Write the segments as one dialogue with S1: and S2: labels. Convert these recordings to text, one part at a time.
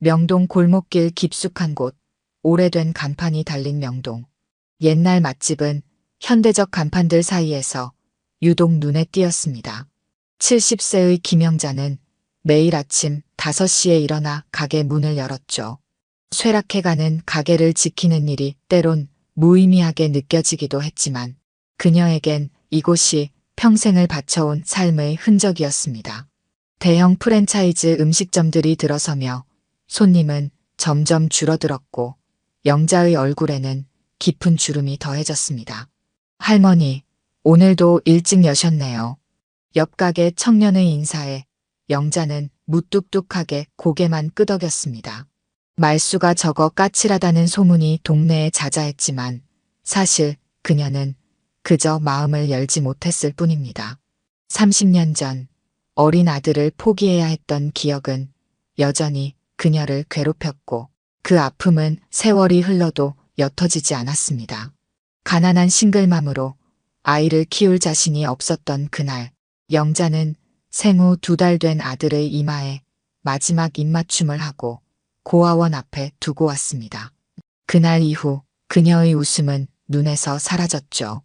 S1: 명동 골목길 깊숙한 곳, 오래된 간판이 달린 명동. 옛날 맛집은 현대적 간판들 사이에서 유독 눈에 띄었습니다. 70세의 김영자는 매일 아침 5시에 일어나 가게 문을 열었죠. 쇠락해가는 가게를 지키는 일이 때론 무의미하게 느껴지기도 했지만 그녀에겐 이곳이 평생을 바쳐온 삶의 흔적이었습니다. 대형 프랜차이즈 음식점들이 들어서며 손님은 점점 줄어들었고 영자의 얼굴에는 깊은 주름이 더해졌습니다. 할머니, 오늘도 일찍 여셨네요. 옆 가게 청년의 인사에 영자는 무뚝뚝하게 고개만 끄덕였습니다. 말수가 적어 까칠하다는 소문이 동네에 자자했지만 사실 그녀는 그저 마음을 열지 못했을 뿐입니다. 30년 전 어린 아들을 포기해야 했던 기억은 여전히 그녀를 괴롭혔고 그 아픔은 세월이 흘러도 옅어지지 않았습니다. 가난한 싱글맘으로 아이를 키울 자신이 없었던 그날, 영자는 생후 2달 된 아들의 이마에 마지막 입맞춤을 하고 고아원 앞에 두고 왔습니다. 그날 이후 그녀의 웃음은 눈에서 사라졌죠.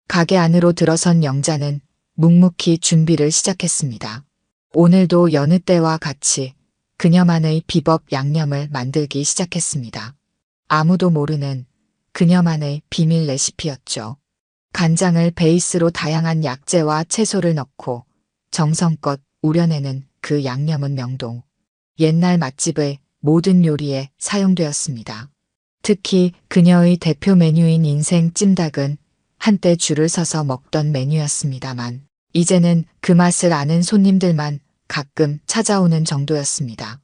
S1: 가게 안으로 들어선 영자는 묵묵히 준비를 시작했습니다. 오늘도 여느 때와 같이 그녀만의 비법 양념을 만들기 시작했습니다. 아무도 모르는 그녀만의 비밀 레시피였죠. 간장을 베이스로 다양한 약재와 채소를 넣고 정성껏 우려내는 그 양념은 명동 옛날 맛집의 모든 요리에 사용되었습니다. 특히 그녀의 대표 메뉴인 인생 찜닭은 한때 줄을 서서 먹던 메뉴였습니다만 이제는 그 맛을 아는 손님들만 가끔 찾아오는 정도였습니다.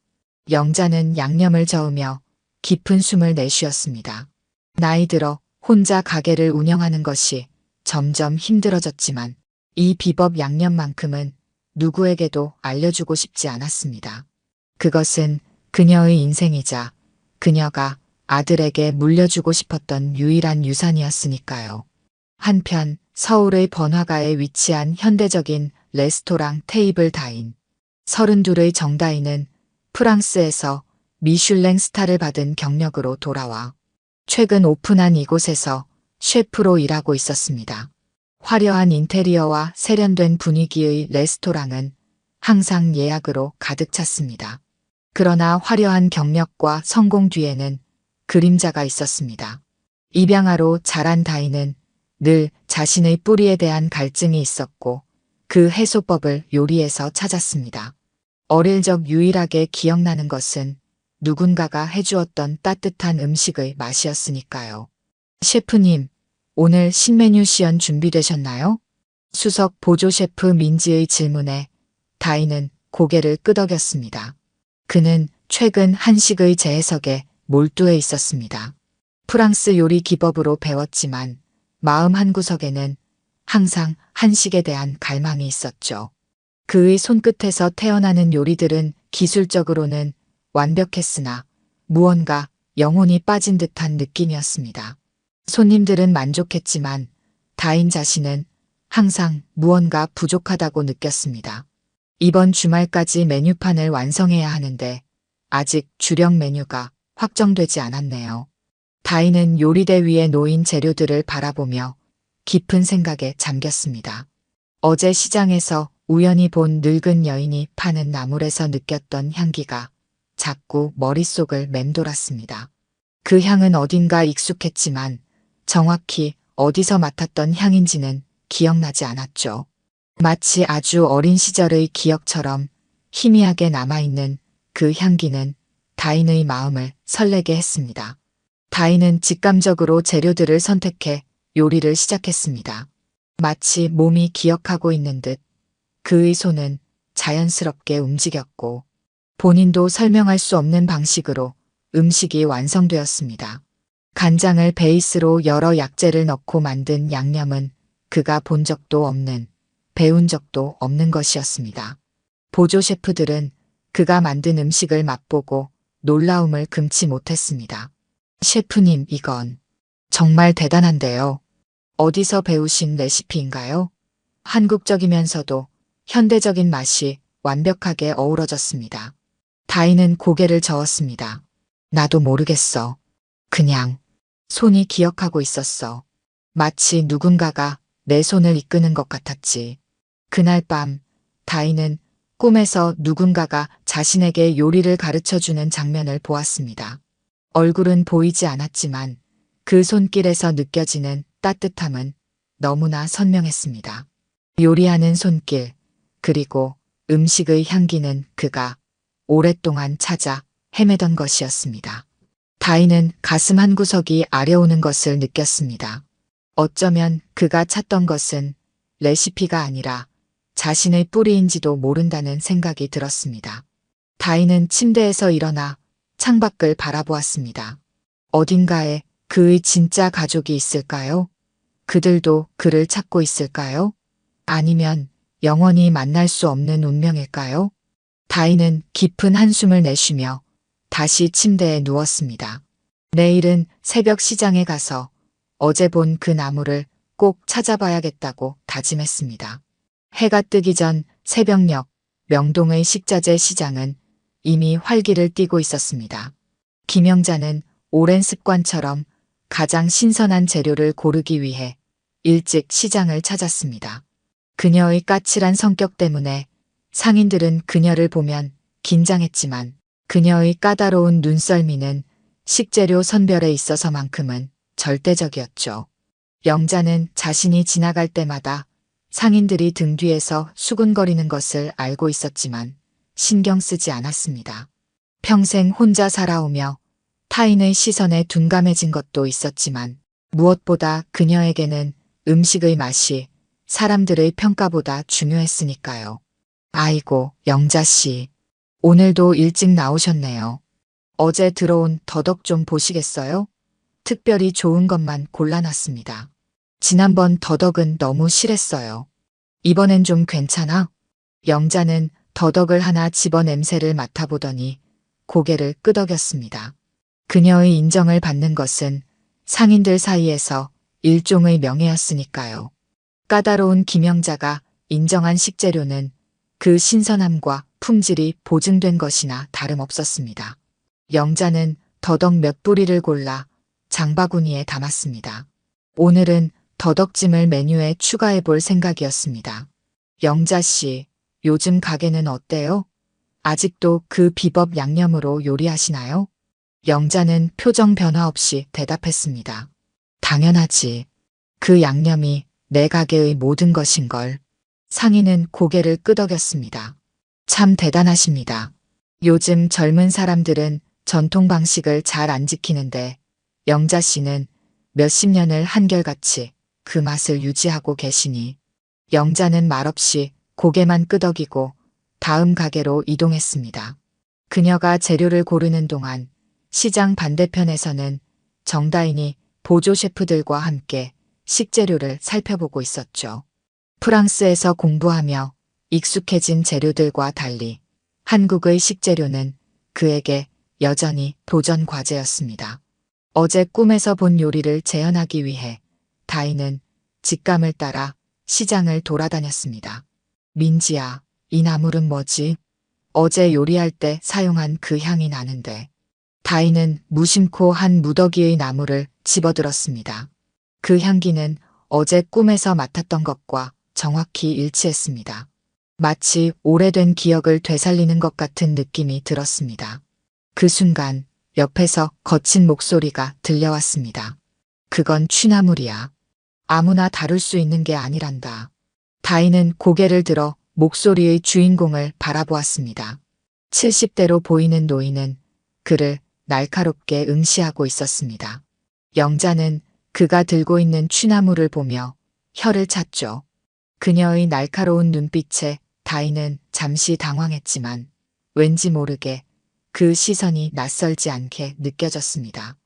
S1: 영자는 양념을 저으며 깊은 숨을 내쉬었습니다. 나이 들어 혼자 가게를 운영하는 것이 점점 힘들어졌지만 이 비법 양념만큼은 누구에게도 알려주고 싶지 않았습니다. 그것은 그녀의 인생이자 그녀가 아들에게 물려주고 싶었던 유일한 유산이었으니까요. 한편 서울의 번화가에 위치한 현대적인 레스토랑 테이블 다인 32의 정다인은 프랑스에서 미슐랭 스타를 받은 경력으로 돌아와 최근 오픈한 이곳에서 셰프로 일하고 있었습니다. 화려한 인테리어와 세련된 분위기의 레스토랑은 항상 예약으로 가득 찼습니다. 그러나 화려한 경력과 성공 뒤에는 그림자가 있었습니다. 입양아로 자란 다인은 늘 자신의 뿌리에 대한 갈증이 있었고 그 해소법을 요리에서 찾았습니다. 어릴 적 유일하게 기억나는 것은 누군가가 해주었던 따뜻한 음식의 맛이었으니까요. 셰프님, 오늘 신메뉴 시연 준비되셨나요? 수석 보조 셰프 민지의 질문에 다인은 고개를 끄덕였습니다. 그는 최근 한식의 재해석에 몰두해 있었습니다. 프랑스 요리 기법으로 배웠지만 마음 한구석에는 항상 한식에 대한 갈망이 있었죠. 그의 손끝에서 태어나는 요리들은 기술적으로는 완벽했으나 무언가 영혼이 빠진 듯한 느낌이었습니다. 손님들은 만족했지만 다인 자신은 항상 무언가 부족하다고 느꼈습니다. 이번 주말까지 메뉴판을 완성해야 하는데 아직 주력 메뉴가 확정되지 않았네요. 다인은 요리대 위에 놓인 재료들을 바라보며 깊은 생각에 잠겼습니다. 어제 시장에서 우연히 본 늙은 여인이 파는 나물에서 느꼈던 향기가 자꾸 머릿속을 맴돌았습니다. 그 향은 어딘가 익숙했지만 정확히 어디서 맡았던 향인지는 기억나지 않았죠. 마치 아주 어린 시절의 기억처럼 희미하게 남아있는 그 향기는 다인의 마음을 설레게 했습니다. 다인은 직감적으로 재료들을 선택해 요리를 시작했습니다. 마치 몸이 기억하고 있는 듯 그의 손은 자연스럽게 움직였고 본인도 설명할 수 없는 방식으로 음식이 완성되었습니다. 간장을 베이스로 여러 약재를 넣고 만든 양념은 그가 본 적도 없는, 배운 적도 없는 것이었습니다. 보조 셰프들은 그가 만든 음식을 맛보고 놀라움을 금치 못했습니다. 셰프님, 이건 정말 대단한데요. 어디서 배우신 레시피인가요? 한국적이면서도 현대적인 맛이 완벽하게 어우러졌습니다. 다인은 고개를 저었습니다. 나도 모르겠어. 그냥 손이 기억하고 있었어. 마치 누군가가 내 손을 이끄는 것 같았지. 그날 밤 다인은 꿈에서 누군가가 자신에게 요리를 가르쳐주는 장면을 보았습니다. 얼굴은 보이지 않았지만 그 손길에서 느껴지는 따뜻함은 너무나 선명했습니다. 요리하는 손길, 그리고 음식의 향기는 그가 오랫동안 찾아 헤매던 것이었습니다. 다인은 가슴 한구석이 아려오는 것을 느꼈습니다. 어쩌면 그가 찾던 것은 레시피가 아니라 자신의 뿌리인지도 모른다는 생각이 들었습니다. 다인은 침대에서 일어나 창밖을 바라보았습니다. 어딘가에 그의 진짜 가족이 있을까요? 그들도 그를 찾고 있을까요? 아니면 영원히 만날 수 없는 운명일까요? 다인은 깊은 한숨을 내쉬며 다시 침대에 누웠습니다. 내일은 새벽 시장에 가서 어제 본 그 나무를 꼭 찾아봐야겠다고 다짐했습니다. 해가 뜨기 전 새벽녘 명동의 식자재 시장은 이미 활기를 띠고 있었습니다. 김영자는 오랜 습관처럼 가장 신선한 재료를 고르기 위해 일찍 시장을 찾았습니다. 그녀의 까칠한 성격 때문에 상인들은 그녀를 보면 긴장했지만 그녀의 까다로운 눈썰미는 식재료 선별에 있어서만큼은 절대적이었죠. 영자는 자신이 지나갈 때마다 상인들이 등 뒤에서 수군거리는 것을 알고 있었지만 신경 쓰지 않았습니다. 평생 혼자 살아오며 타인의 시선에 둔감해진 것도 있었지만 무엇보다 그녀에게는 음식의 맛이 사람들의 평가보다 중요했으니까요. 아이고, 영자씨. 오늘도 일찍 나오셨네요. 어제 들어온 더덕 좀 보시겠어요? 특별히 좋은 것만 골라놨습니다. 지난번 더덕은 너무 실했어요. 이번엔 좀 괜찮아? 영자는 더덕을 하나 집어 냄새를 맡아보더니 고개를 끄덕였습니다. 그녀의 인정을 받는 것은 상인들 사이에서 일종의 명예였으니까요. 까다로운 김영자가 인정한 식재료는 그 신선함과 품질이 보증된 것이나 다름없었습니다. 영자는 더덕 몇 뿌리를 골라 장바구니에 담았습니다. 오늘은 더덕찜을 메뉴에 추가해 볼 생각이었습니다. 영자씨, 요즘 가게는 어때요? 아직도 그 비법 양념으로 요리하시나요? 영자는 표정 변화 없이 대답했습니다. 당연하지. 그 양념이 내 가게의 모든 것인걸. 상인은 고개를 끄덕였습니다. 참 대단하십니다. 요즘 젊은 사람들은 전통 방식을 잘 안 지키는데 영자 씨는 몇십 년을 한결같이 그 맛을 유지하고 계시니. 영자는 말없이 고개만 끄덕이고 다음 가게로 이동했습니다. 그녀가 재료를 고르는 동안 시장 반대편에서는 정다인이 보조 셰프들과 함께 식재료를 살펴보고 있었죠. 프랑스에서 공부하며 익숙해진 재료들과 달리 한국의 식재료는 그에게 여전히 도전 과제였습니다. 어제 꿈에서 본 요리를 재현하기 위해 다인은 직감을 따라 시장을 돌아다녔습니다. 민지야, 이 나물은 뭐지? 어제 요리할 때 사용한 그 향이 나는데. 다인은 무심코 한 무더기의 나물을 집어들었습니다. 그 향기는 어제 꿈에서 맡았던 것과 정확히 일치했습니다. 마치 오래된 기억을 되살리는 것 같은 느낌이 들었습니다. 그 순간 옆에서 거친 목소리가 들려왔습니다. 그건 취나물이야. 아무나 다룰 수 있는 게 아니란다. 다인은 고개를 들어 목소리의 주인공을 바라보았습니다. 70대로 보이는 노인은 그를 날카롭게 응시하고 있었습니다. 영자는 그가 들고 있는 취나물을 보며 혀를 찼죠. 그녀의 날카로운 눈빛에 다인은 잠시 당황했지만 왠지 모르게 그 시선이 낯설지 않게 느껴졌습니다.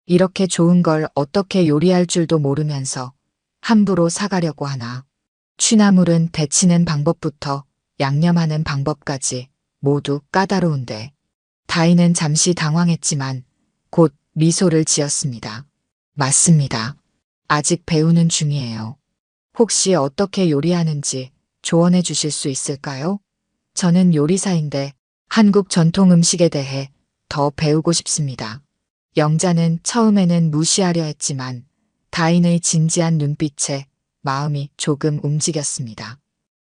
S1: 이렇게 좋은 걸 어떻게 요리할 줄도 모르면서 함부로 사가려고 하나. 취나물은 데치는 방법부터 양념하는 방법까지 모두 까다로운데. 다인은 잠시 당황했지만 곧 미소를 지었습니다. 맞습니다. 아직 배우는 중이에요. 혹시 어떻게 요리하는지 조언해 주실 수 있을까요? 저는 요리사인데 한국 전통 음식에 대해 더 배우고 싶습니다. 영자는 처음에는 무시하려 했지만 다인의 진지한 눈빛에 마음이 조금 움직였습니다.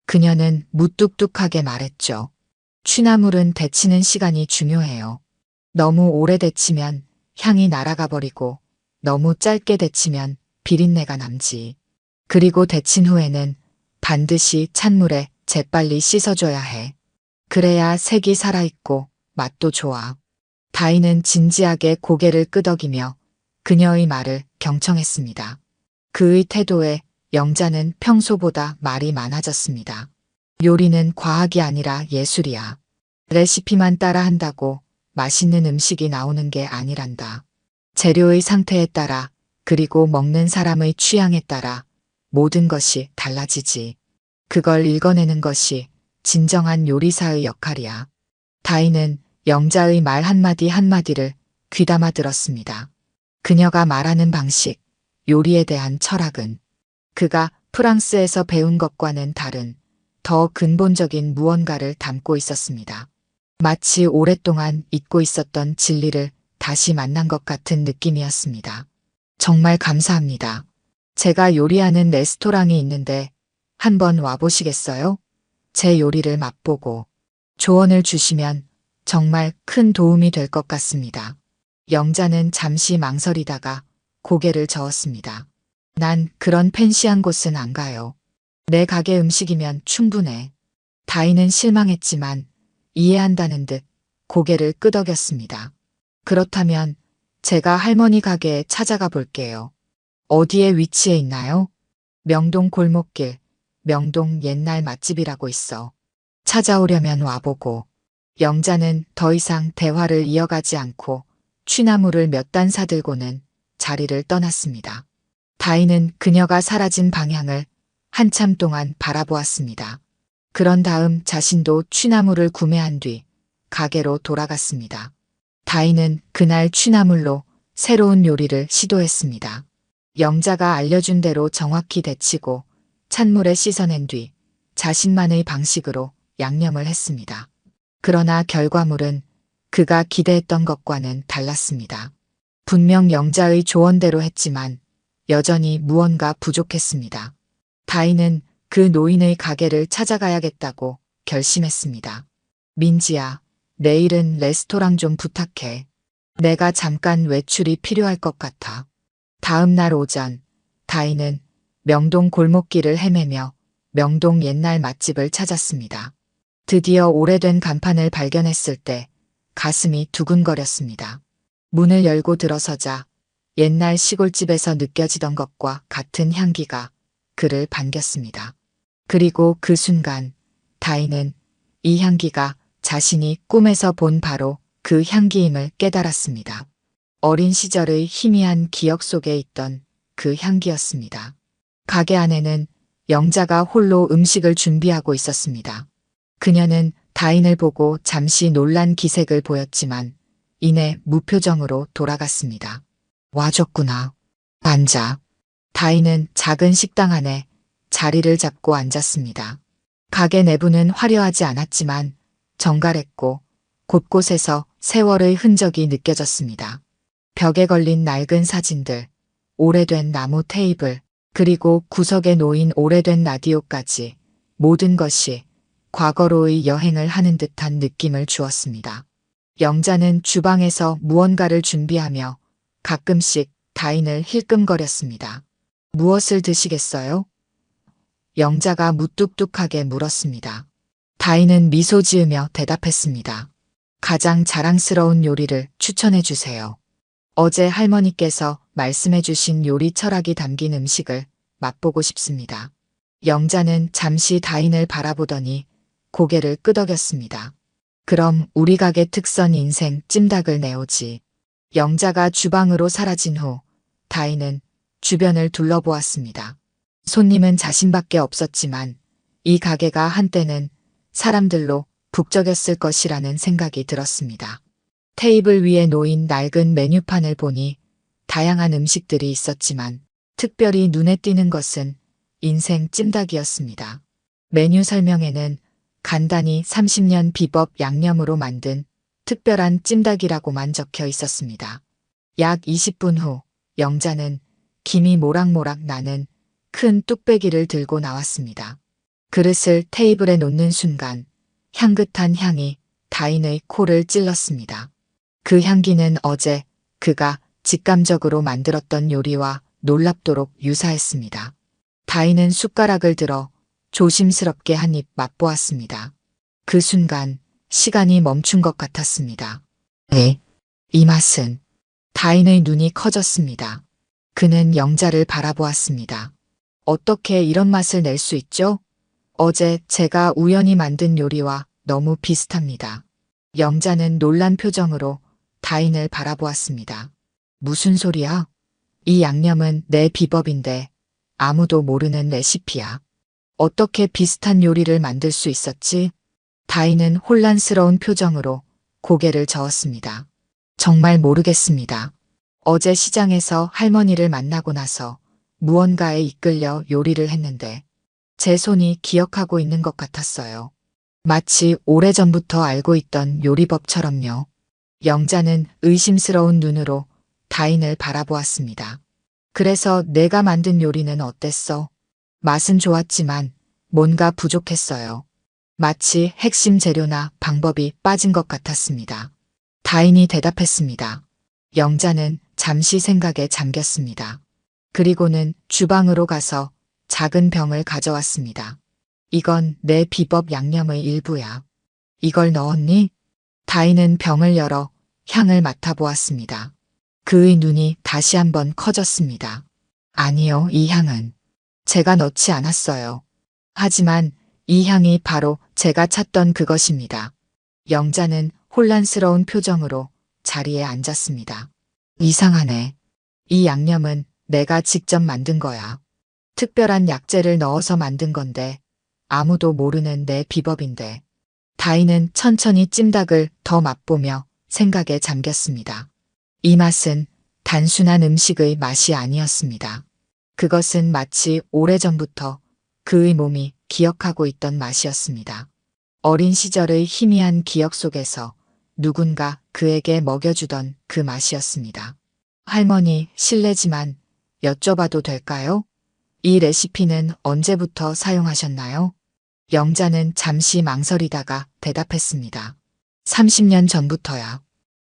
S1: 그녀는 무뚝뚝하게 말했죠. 취나물은 데치는 시간이 중요해요. 너무 오래 데치면 향이 날아가 버리고 너무 짧게 데치면 비린내가 남지. 그리고 데친 후에는 반드시 찬물에 재빨리 씻어줘야 해. 그래야 색이 살아있고 맛도 좋아. 다인은 진지하게 고개를 끄덕이며 그녀의 말을 경청했습니다. 그의 태도에 영자는 평소보다 말이 많아졌습니다. 요리는 과학이 아니라 예술이야. 레시피만 따라 한다고 맛있는 음식이 나오는 게 아니란다. 재료의 상태에 따라 그리고 먹는 사람의 취향에 따라 모든 것이 달라지지. 그걸 읽어내는 것이 진정한 요리사의 역할이야. 다인은 영자의 말 한마디 한마디를 귀담아 들었습니다. 그녀가 말하는 방식, 요리에 대한 철학은 그가 프랑스에서 배운 것과는 다른 더 근본적인 무언가를 담고 있었습니다. 마치 오랫동안 잊고 있었던 진리를 다시 만난 것 같은 느낌이었습니다. 정말 감사합니다. 제가 요리하는 레스토랑이 있는데 한번 와보시겠어요? 제 요리를 맛보고 조언을 주시면 정말 큰 도움이 될 것 같습니다. 영자는 잠시 망설이다가 고개를 저었습니다. 난 그런 팬시한 곳은 안 가요. 내 가게 음식이면 충분해. 다인은 실망했지만 이해한다는 듯 고개를 끄덕였습니다. 그렇다면 제가 할머니 가게에 찾아가 볼게요. 어디에 위치해 있나요? 명동 골목길, 명동 옛날 맛집이라고 있어. 찾아오려면 와보고. 영자는 더 이상 대화를 이어가지 않고 취나물을 몇 단 사들고는 자리를 떠났습니다. 다인은 그녀가 사라진 방향을 한참 동안 바라보았습니다. 그런 다음 자신도 취나물을 구매한 뒤 가게로 돌아갔습니다. 다인은 그날 취나물로 새로운 요리를 시도했습니다. 영자가 알려준 대로 정확히 데치고 찬물에 씻어낸 뒤 자신만의 방식으로 양념을 했습니다. 그러나 결과물은 그가 기대했던 것과는 달랐습니다. 분명 영자의 조언대로 했지만 여전히 무언가 부족했습니다. 다인은 그 노인의 가게를 찾아가야겠다고 결심했습니다. 민지야, 내일은 레스토랑 좀 부탁해. 내가 잠깐 외출이 필요할 것 같아. 다음 날 오전, 다인은 명동 골목길을 헤매며 명동 옛날 맛집을 찾았습니다. 드디어 오래된 간판을 발견했을 때 가슴이 두근거렸습니다. 문을 열고 들어서자 옛날 시골집에서 느껴지던 것과 같은 향기가 그를 반겼습니다. 그리고 그 순간 다인은 이 향기가 자신이 꿈에서 본 바로 그 향기임을 깨달았습니다. 어린 시절의 희미한 기억 속에 있던 그 향기였습니다. 가게 안에는 영자가 홀로 음식을 준비하고 있었습니다. 그녀는 다인을 보고 잠시 놀란 기색을 보였지만 이내 무표정으로 돌아갔습니다. 와줬구나. 앉아. 다인은 작은 식당 안에 자리를 잡고 앉았습니다. 가게 내부는 화려하지 않았지만 정갈했고 곳곳에서 세월의 흔적이 느껴졌습니다. 벽에 걸린 낡은 사진들, 오래된 나무 테이블, 그리고 구석에 놓인 오래된 라디오까지 모든 것이 과거로의 여행을 하는 듯한 느낌을 주었습니다. 영자는 주방에서 무언가를 준비하며 가끔씩 다인을 힐끔거렸습니다. 무엇을 드시겠어요? 영자가 무뚝뚝하게 물었습니다. 다인은 미소 지으며 대답했습니다. 가장 자랑스러운 요리를 추천해 주세요. 어제 할머니께서 말씀해 주신 요리 철학이 담긴 음식을 맛보고 싶습니다. 영자는 잠시 다인을 바라보더니 고개를 끄덕였습니다. 그럼 우리 가게 특선 인생 찜닭을 내오지. 영자가 주방으로 사라진 후 다인은 주변을 둘러보았습니다. 손님은 자신밖에 없었지만 이 가게가 한때는 사람들로 북적였을 것이라는 생각이 들었습니다. 테이블 위에 놓인 낡은 메뉴판을 보니 다양한 음식들이 있었지만 특별히 눈에 띄는 것은 인생 찜닭이었습니다. 메뉴 설명에는 간단히 30년 비법 양념으로 만든 특별한 찜닭이라고만 적혀 있었습니다. 약 20분 후 영자는 김이 모락모락 나는 큰 뚝배기를 들고 나왔습니다. 그릇을 테이블에 놓는 순간 향긋한 향이 다인의 코를 찔렀습니다. 그 향기는 어제 그가 직감적으로 만들었던 요리와 놀랍도록 유사했습니다. 다인은 숟가락을 들어 조심스럽게 한 입 맛보았습니다. 그 순간 시간이 멈춘 것 같았습니다. 네, 이 맛은. 다인의 눈이 커졌습니다. 그는 영자를 바라보았습니다. 어떻게 이런 맛을 낼 수 있죠? 어제 제가 우연히 만든 요리와 너무 비슷합니다. 영자는 놀란 표정으로 다인을 바라보았습니다. 무슨 소리야? 이 양념은 내 비법인데 아무도 모르는 레시피야. 어떻게 비슷한 요리를 만들 수 있었지? 다인은 혼란스러운 표정으로 고개를 저었습니다. 정말 모르겠습니다. 어제 시장에서 할머니를 만나고 나서 무언가에 이끌려 요리를 했는데 제 손이 기억하고 있는 것 같았어요. 마치 오래전부터 알고 있던 요리법처럼요. 영자는 의심스러운 눈으로 다인을 바라보았습니다. 그래서 내가 만든 요리는 어땠어? 맛은 좋았지만 뭔가 부족했어요. 마치 핵심 재료나 방법이 빠진 것 같았습니다. 다인이 대답했습니다. 영자는 잠시 생각에 잠겼습니다. 그리고는 주방으로 가서 작은 병을 가져왔습니다. 이건 내 비법 양념의 일부야. 이걸 넣었니? 다인은 병을 열어 향을 맡아보았습니다. 그의 눈이 다시 한번 커졌습니다. 아니요, 이 향은 제가 넣지 않았어요. 하지만 이 향이 바로 제가 찾던 그것입니다. 영자는 혼란스러운 표정으로 자리에 앉았습니다. 이상하네. 이 양념은 내가 직접 만든 거야. 특별한 약재를 넣어서 만든 건데 아무도 모르는 내 비법인데. 다인은 천천히 찜닭을 더 맛보며 생각에 잠겼습니다. 이 맛은 단순한 음식의 맛이 아니었습니다. 그것은 마치 오래전부터 그의 몸이 기억하고 있던 맛이었습니다. 어린 시절의 희미한 기억 속에서 누군가 그에게 먹여주던 그 맛이었습니다. 할머니, 실례지만 여쭤봐도 될까요? 이 레시피는 언제부터 사용하셨나요? 영자는 잠시 망설이다가 대답했습니다. 30년 전부터야.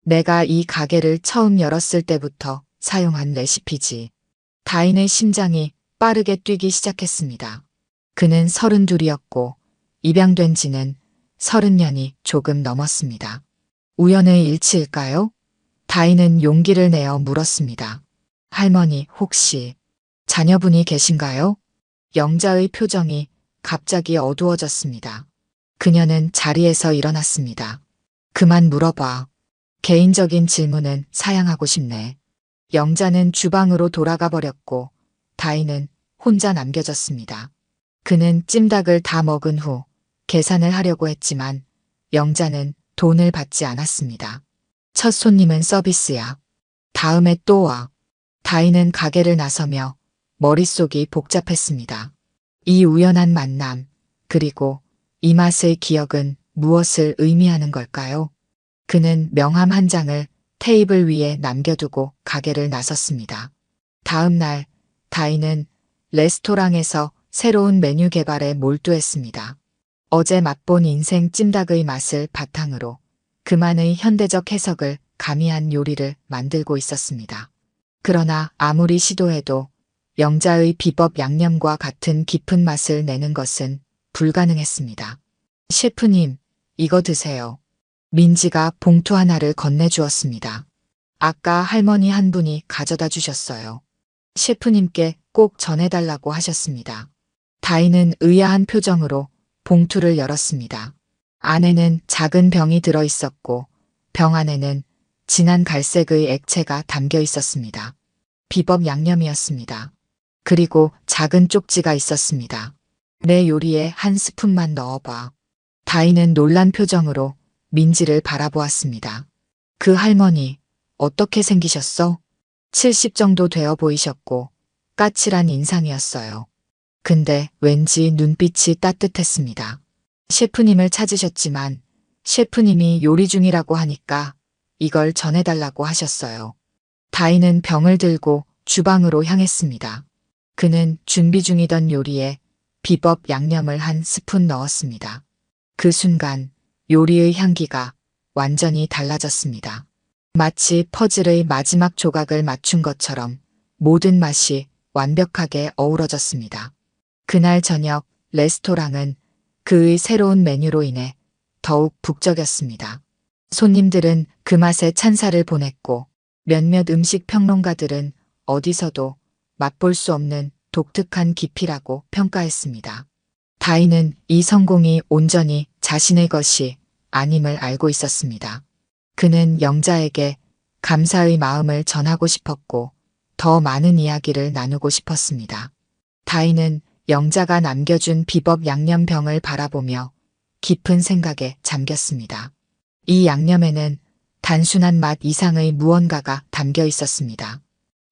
S1: 내가 이 가게를 처음 열었을 때부터 사용한 레시피지. 다인의 심장이 빠르게 뛰기 시작했습니다. 그는 32이었고 입양된 지는 30년이 조금 넘었습니다. 우연의 일치일까요? 다인은 용기를 내어 물었습니다. 할머니, 혹시 자녀분이 계신가요? 영자의 표정이 갑자기 어두워졌습니다. 그녀는 자리에서 일어났습니다. 그만 물어봐. 개인적인 질문은 사양하고 싶네. 영자는 주방으로 돌아가 버렸고 다인은 혼자 남겨졌습니다. 그는 찜닭을 다 먹은 후 계산을 하려고 했지만 영자는 돈을 받지 않았습니다. 첫 손님은 서비스야. 다음에 또 와. 다인은 가게를 나서며 머릿속이 복잡했습니다. 이 우연한 만남, 그리고 이 맛의 기억은 무엇을 의미하는 걸까요? 그는 명함 한 장을 테이블 위에 남겨두고 가게를 나섰습니다. 다음 날 다인은 레스토랑에서 새로운 메뉴 개발에 몰두했습니다. 어제 맛본 인생 찜닭의 맛을 바탕으로 그만의 현대적 해석을 가미한 요리를 만들고 있었습니다. 그러나 아무리 시도해도 영자의 비법 양념과 같은 깊은 맛을 내는 것은 불가능했습니다. 셰프님, 이거 드세요. 민지가 봉투 하나를 건네주었습니다. 아까 할머니 한 분이 가져다 주셨어요. 셰프님께 꼭 전해달라고 하셨습니다. 다인은 의아한 표정으로 봉투를 열었습니다. 안에는 작은 병이 들어 있었고 병 안에는 진한 갈색의 액체가 담겨 있었습니다. 비법 양념이었습니다. 그리고 작은 쪽지가 있었습니다. 내 요리에 한 스푼만 넣어봐. 다인은 놀란 표정으로 민지를 바라보았습니다. 그 할머니, 어떻게 생기셨어? 70 정도 되어 보이셨고 까칠한 인상이었어요. 근데 왠지 눈빛이 따뜻했습니다. 셰프님을 찾으셨지만 셰프님이 요리 중이라고 하니까 이걸 전해달라고 하셨어요. 다인은 병을 들고 주방으로 향했습니다. 그는 준비 중이던 요리에 비법 양념을 한 스푼 넣었습니다. 그 순간 요리의 향기가 완전히 달라졌습니다. 마치 퍼즐의 마지막 조각을 맞춘 것처럼 모든 맛이 완벽하게 어우러졌습니다. 그날 저녁 레스토랑은 그의 새로운 메뉴로 인해 더욱 북적였습니다. 손님들은 그 맛에 찬사를 보냈고 몇몇 음식 평론가들은 어디서도 맛볼 수 없는 독특한 깊이라고 평가했습니다. 다인은 이 성공이 온전히 자신의 것이 아님을 알고 있었습니다. 그는 영자에게 감사의 마음을 전하고 싶었고 더 많은 이야기를 나누고 싶었습니다. 다인은 영자가 남겨준 비법 양념병을 바라보며 깊은 생각에 잠겼습니다. 이 양념에는 단순한 맛 이상의 무언가가 담겨 있었습니다.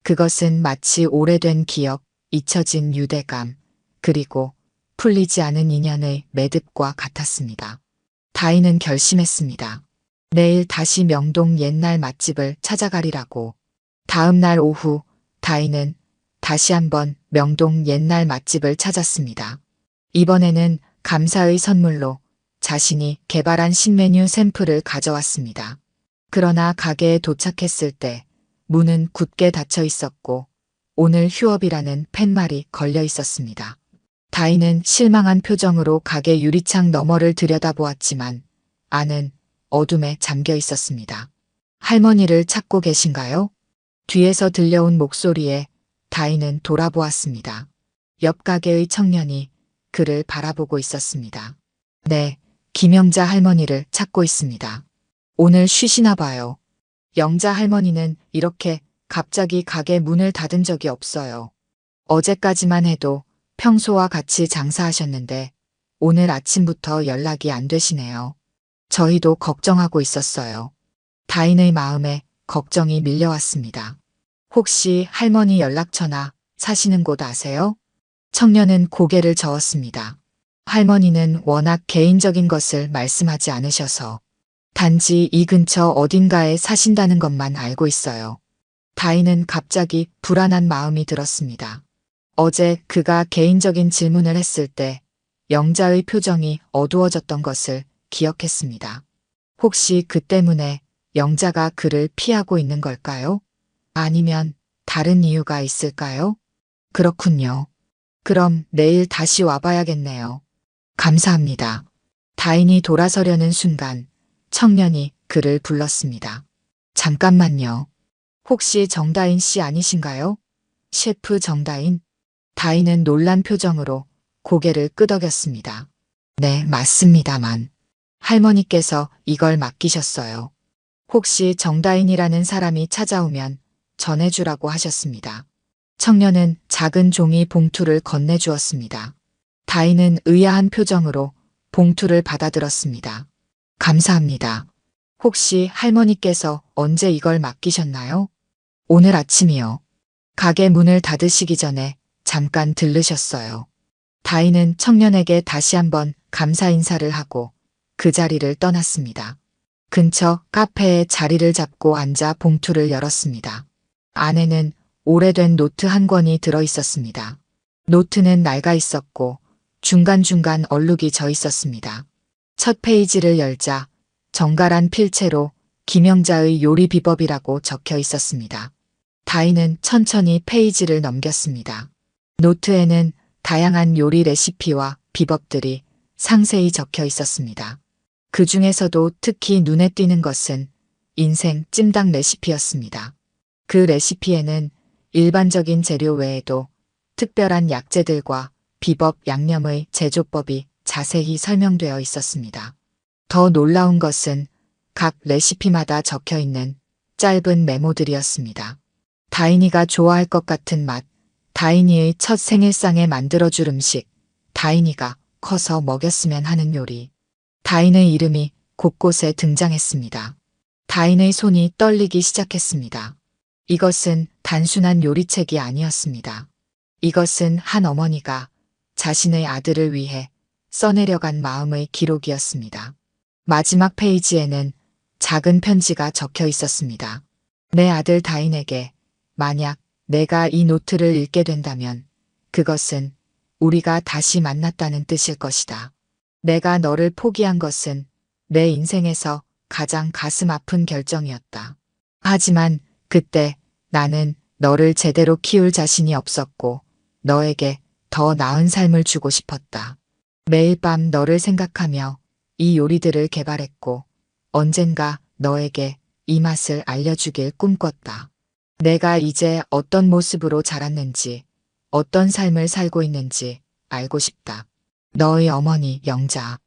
S1: 그것은 마치 오래된 기억, 잊혀진 유대감, 그리고 풀리지 않은 인연의 매듭과 같았습니다. 다인은 결심했습니다. 내일 다시 명동 옛날 맛집을 찾아가리라고. 다음 날 오후 다인은 다시 한번 명동 옛날 맛집을 찾았습니다. 이번에는 감사의 선물로 자신이 개발한 신메뉴 샘플을 가져왔습니다. 그러나 가게에 도착했을 때 문은 굳게 닫혀 있었고 오늘 휴업이라는 팻말이 걸려 있었습니다. 다인은 실망한 표정으로 가게 유리창 너머를 들여다보았지만 안은 어둠에 잠겨 있었습니다. 할머니를 찾고 계신가요? 뒤에서 들려온 목소리에 다인은 돌아보았습니다. 옆 가게의 청년이 그를 바라보고 있었습니다. 네, 김영자 할머니를 찾고 있습니다. 오늘 쉬시나 봐요. 영자 할머니는 이렇게 갑자기 가게 문을 닫은 적이 없어요. 어제까지만 해도 평소와 같이 장사하셨는데 오늘 아침부터 연락이 안 되시네요. 저희도 걱정하고 있었어요. 다인의 마음에 걱정이 밀려왔습니다. 혹시 할머니 연락처나 사시는 곳 아세요? 청년은 고개를 저었습니다. 할머니는 워낙 개인적인 것을 말씀하지 않으셔서 단지 이 근처 어딘가에 사신다는 것만 알고 있어요. 다인은 갑자기 불안한 마음이 들었습니다. 어제 그가 개인적인 질문을 했을 때 영자의 표정이 어두워졌던 것을 기억했습니다. 혹시 그 때문에 영자가 그를 피하고 있는 걸까요? 아니면 다른 이유가 있을까요? 그렇군요. 그럼 내일 다시 와봐야겠네요. 감사합니다. 다인이 돌아서려는 순간 청년이 그를 불렀습니다. 잠깐만요. 혹시 정다인 씨 아니신가요? 셰프 정다인? 다인은 놀란 표정으로 고개를 끄덕였습니다. 네, 맞습니다만. 할머니께서 이걸 맡기셨어요. 혹시 정다인이라는 사람이 찾아오면 전해주라고 하셨습니다. 청년은 작은 종이 봉투를 건네주었습니다. 다인은 의아한 표정으로 봉투를 받아들었습니다. 감사합니다. 혹시 할머니께서 언제 이걸 맡기셨나요? 오늘 아침이요. 가게 문을 닫으시기 전에 잠깐 들르셨어요. 다인은 청년에게 다시 한번 감사 인사를 하고 그 자리를 떠났습니다. 근처 카페에 자리를 잡고 앉아 봉투를 열었습니다. 안에는 오래된 노트 한 권이 들어 있었습니다. 노트는 낡아 있었고 중간중간 얼룩이 져 있었습니다. 첫 페이지를 열자 정갈한 필체로 김영자의 요리 비법이라고 적혀 있었습니다. 다인은 천천히 페이지를 넘겼습니다. 노트에는 다양한 요리 레시피와 비법들이 상세히 적혀 있었습니다. 그 중에서도 특히 눈에 띄는 것은 인생 찜닭 레시피였습니다. 그 레시피에는 일반적인 재료 외에도 특별한 약재들과 비법 양념의 제조법이 자세히 설명되어 있었습니다. 더 놀라운 것은 각 레시피마다 적혀 있는 짧은 메모들이었습니다. 다인이가 좋아할 것 같은 맛, 다인이의 첫 생일상에 만들어줄 음식, 다인이가 커서 먹였으면 하는 요리. 다인의 이름이 곳곳에 등장했습니다. 다인의 손이 떨리기 시작했습니다. 이것은 단순한 요리책이 아니었습니다. 이것은 한 어머니가 자신의 아들을 위해 써내려간 마음의 기록이었습니다. 마지막 페이지에는 작은 편지가 적혀 있었습니다. 내 아들 다인에게 만약 내가 이 노트를 읽게 된다면 그것은 우리가 다시 만났다는 뜻일 것이다. 내가 너를 포기한 것은 내 인생에서 가장 가슴 아픈 결정이었다. 하지만 그때 나는 너를 제대로 키울 자신이 없었고 너에게 더 나은 삶을 주고 싶었다. 매일 밤 너를 생각하며 이 요리들을 개발했고 언젠가 너에게 이 맛을 알려주길 꿈꿨다. 내가 이제 어떤 모습으로 자랐는지, 어떤 삶을 살고 있는지 알고 싶다. 너의 어머니 영자.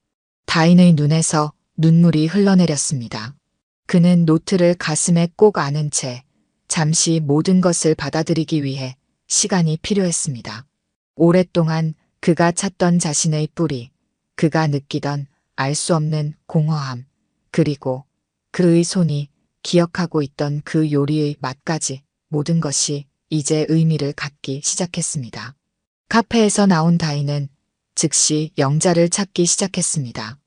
S1: 다인의 눈에서 눈물이 흘러내렸습니다. 그는 노트를 가슴에 꼭 안은 채 잠시 모든 것을 받아들이기 위해 시간이 필요했습니다. 오랫동안 그가 찾던 자신의 뿌리, 그가 느끼던 알 수 없는 공허함, 그리고 그의 손이 기억하고 있던 그 요리의 맛까지 모든 것이 이제 의미를 갖기 시작했습니다. 카페에서 나온 다인은 즉시 영자를 찾기 시작했습니다.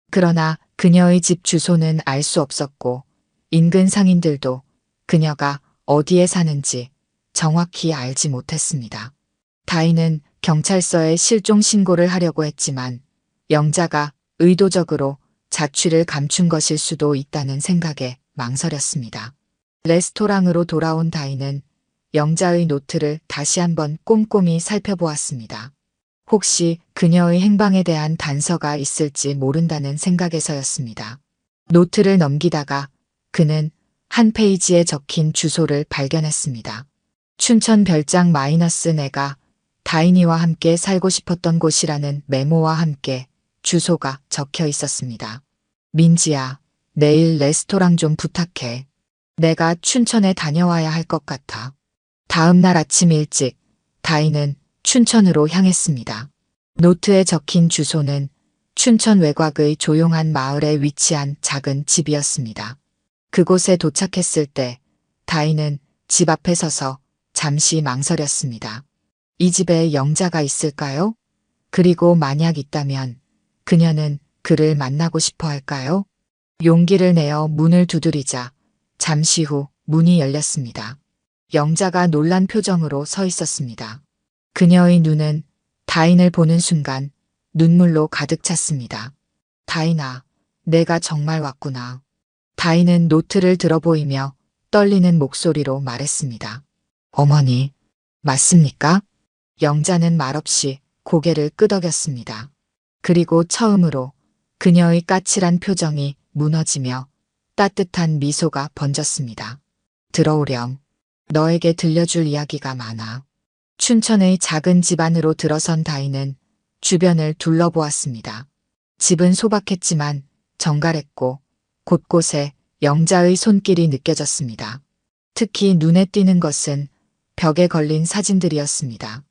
S1: 그러나 그녀의 집 주소는 알 수 없었고 인근 상인들도 그녀가 어디에 사는지 정확히 알지 못했습니다. 다인은 경찰서에 실종 신고를 하려고 했지만 영자가 의도적으로 자취를 감춘 것일 수도 있다는 생각에 망설였습니다. 레스토랑으로 돌아온 다인은 영자의 노트를 다시 한번 꼼꼼히 살펴보았습니다. 혹시 그녀의 행방에 대한 단서가 있을지 모른다는 생각에서였습니다. 노트를 넘기다가 그는 한 페이지에 적힌 주소를 발견했습니다. 춘천 별장 마이너스 내가 다인이와 함께 살고 싶었던 곳이라는 메모와 함께 주소가 적혀 있었습니다. 민지야, 내일 레스토랑 좀 부탁해. 내가 춘천에 다녀와야 할 것 같아. 다음 날 아침 일찍 다인은 춘천으로 향했습니다. 노트에 적힌 주소는 춘천 외곽의 조용한 마을에 위치한 작은 집이었습니다. 그곳에 도착했을 때 다인은 집 앞에 서서 잠시 망설였습니다. 이 집에 영자가 있을까요? 그리고 만약 있다면 그녀는 그를 만나고 싶어 할까요? 용기를 내어 문을 두드리자 잠시 후 문이 열렸습니다. 영자가 놀란 표정으로 서 있었습니다. 그녀의 눈은 다인을 보는 순간 눈물로 가득 찼습니다. 다인아, 내가 정말 왔구나. 다인은 노트를 들어보이며 떨리는 목소리로 말했습니다. 어머니, 맞습니까? 영자는 말없이 고개를 끄덕였습니다. 그리고 처음으로 그녀의 까칠한 표정이 무너지며 따뜻한 미소가 번졌습니다. 들어오렴. 너에게 들려줄 이야기가 많아. 춘천의 작은 집 안으로 들어선 다인은 주변을 둘러보았습니다. 집은 소박했지만 정갈했고 곳곳에 영자의 손길이 느껴졌습니다. 특히 눈에 띄는 것은 벽에 걸린 사진들이었습니다.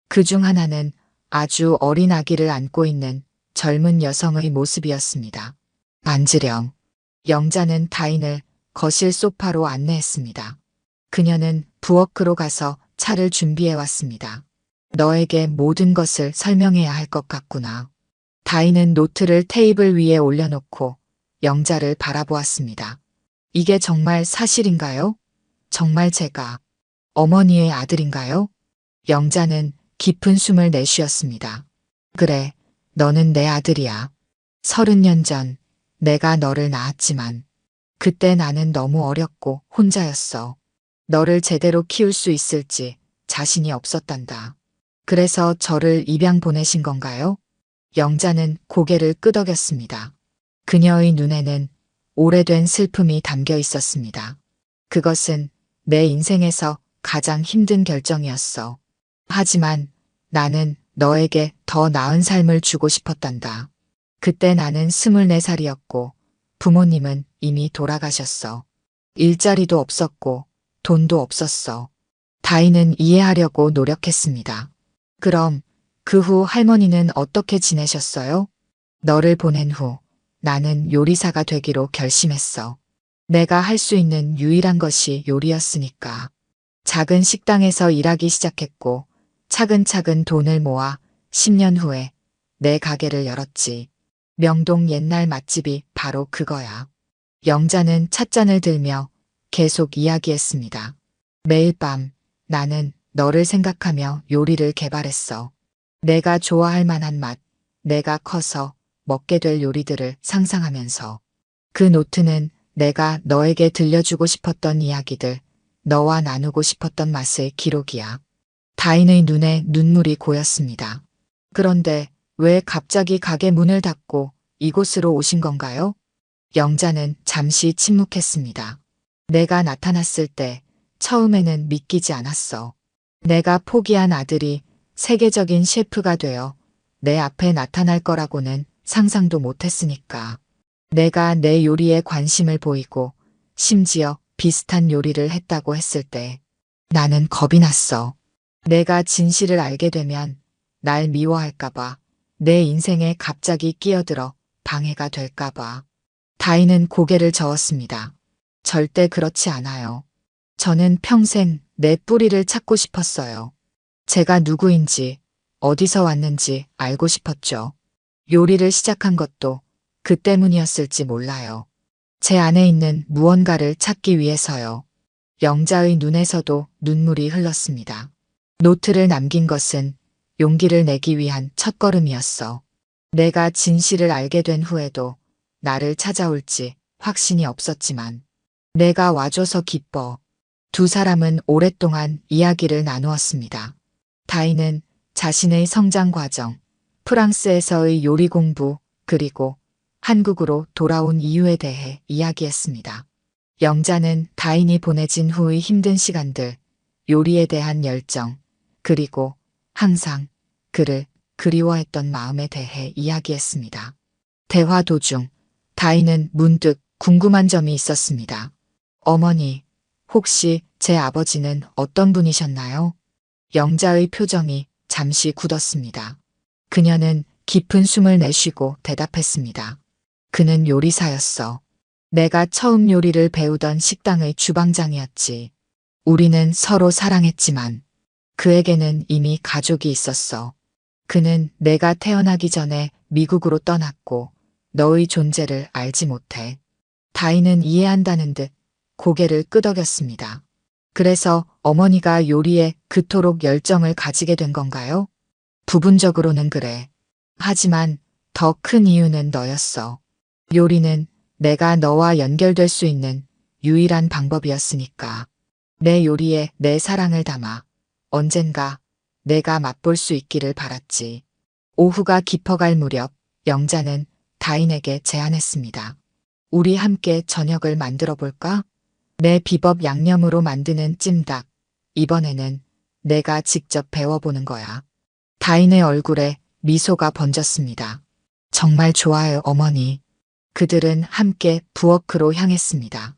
S1: 그중 하나는 아주 어린 아기를 안고 있는 젊은 여성의 모습이었습니다. 앉으렴. 영자는 다인을 거실 소파로 안내했습니다. 그녀는 부엌으로 가서 차를 준비해 왔습니다. 너에게 모든 것을 설명해야 할 것 같구나. 다인은 노트를 테이블 위에 올려놓고 영자를 바라보았습니다. 이게 정말 사실인가요? 정말 제가 어머니의 아들인가요? 영자는 깊은 숨을 내쉬었습니다. 그래, 너는 내 아들이야. 30년 전 내가 너를 낳았지만 그때 나는 너무 어렸고 혼자였어. 너를 제대로 키울 수 있을지 자신이 없었단다. 그래서 저를 입양 보내신 건가요? 영자는 고개를 끄덕였습니다. 그녀의 눈에는 오래된 슬픔이 담겨 있었습니다. 그것은 내 인생에서 가장 힘든 결정이었어. 하지만 나는 너에게 더 나은 삶을 주고 싶었단다. 그때 나는 24살이었고 부모님은 이미 돌아가셨어. 일자리도 없었고 돈도 없었어. 다인은 이해하려고 노력했습니다. 그럼 그 후 할머니는 어떻게 지내셨어요? 너를 보낸 후 나는 요리사가 되기로 결심했어. 내가 할 수 있는 유일한 것이 요리였으니까. 작은 식당에서 일하기 시작했고 차근차근 돈을 모아 10년 후에 내 가게를 열었지. 명동 옛날 맛집이 바로 그거야. 영자는 찻잔을 들며 계속 이야기했습니다. 매일 밤 나는 너를 생각하며 요리를 개발했어. 내가 좋아할 만한 맛, 내가 커서 먹게 될 요리들을 상상하면서. 그 노트는 내가 너에게 들려주고 싶었던 이야기들, 너와 나누고 싶었던 맛의 기록이야. 다인의 눈에 눈물이 고였습니다. 그런데 왜 갑자기 가게 문을 닫고 이곳으로 오신 건가요? 영자는 잠시 침묵했습니다. 내가 나타났을 때 처음에는 믿기지 않았어. 내가 포기한 아들이 세계적인 셰프가 되어 내 앞에 나타날 거라고는 상상도 못했으니까. 내가 내 요리에 관심을 보이고 심지어 비슷한 요리를 했다고 했을 때 나는 겁이 났어. 내가 진실을 알게 되면 날 미워할까봐, 내 인생에 갑자기 끼어들어 방해가 될까봐. 다인은 고개를 저었습니다. 절대 그렇지 않아요. 저는 평생 내 뿌리를 찾고 싶었어요. 제가 누구인지, 어디서 왔는지 알고 싶었죠. 요리를 시작한 것도 그 때문이었을지 몰라요. 제 안에 있는 무언가를 찾기 위해서요. 영자의 눈에서도 눈물이 흘렀습니다. 노트를 남긴 것은 용기를 내기 위한 첫걸음이었어. 내가 진실을 알게 된 후에도 나를 찾아올지 확신이 없었지만 내가 와줘서 기뻐. 두 사람은 오랫동안 이야기를 나누었습니다. 다인은 자신의 성장 과정, 프랑스에서의 요리 공부, 그리고 한국으로 돌아온 이유에 대해 이야기했습니다. 영자는 다인이 보내진 후의 힘든 시간들, 요리에 대한 열정, 그리고 항상 그를 그리워했던 마음에 대해 이야기했습니다. 대화 도중 다인은 문득 궁금한 점이 있었습니다. 어머니, 혹시 제 아버지는 어떤 분이셨나요? 영자의 표정이 잠시 굳었습니다. 그녀는 깊은 숨을 내쉬고 대답했습니다. 그는 요리사였어. 내가 처음 요리를 배우던 식당의 주방장이었지. 우리는 서로 사랑했지만 그에게는 이미 가족이 있었어. 그는 내가 태어나기 전에 미국으로 떠났고 너의 존재를 알지 못해. 다인은 이해한다는 듯 고개를 끄덕였습니다. 그래서 어머니가 요리에 그토록 열정을 가지게 된 건가요? 부분적으로는 그래. 하지만 더 큰 이유는 너였어. 요리는 내가 너와 연결될 수 있는 유일한 방법이었으니까. 내 요리에 내 사랑을 담아 언젠가 내가 맛볼 수 있기를 바랐지. 오후가 깊어갈 무렵 영자는 다인에게 제안했습니다. 우리 함께 저녁을 만들어 볼까? 내 비법 양념으로 만드는 찜닭. 이번에는 내가 직접 배워보는 거야. 다인의 얼굴에 미소가 번졌습니다. 정말 좋아요, 어머니. 그들은 함께 부엌으로 향했습니다.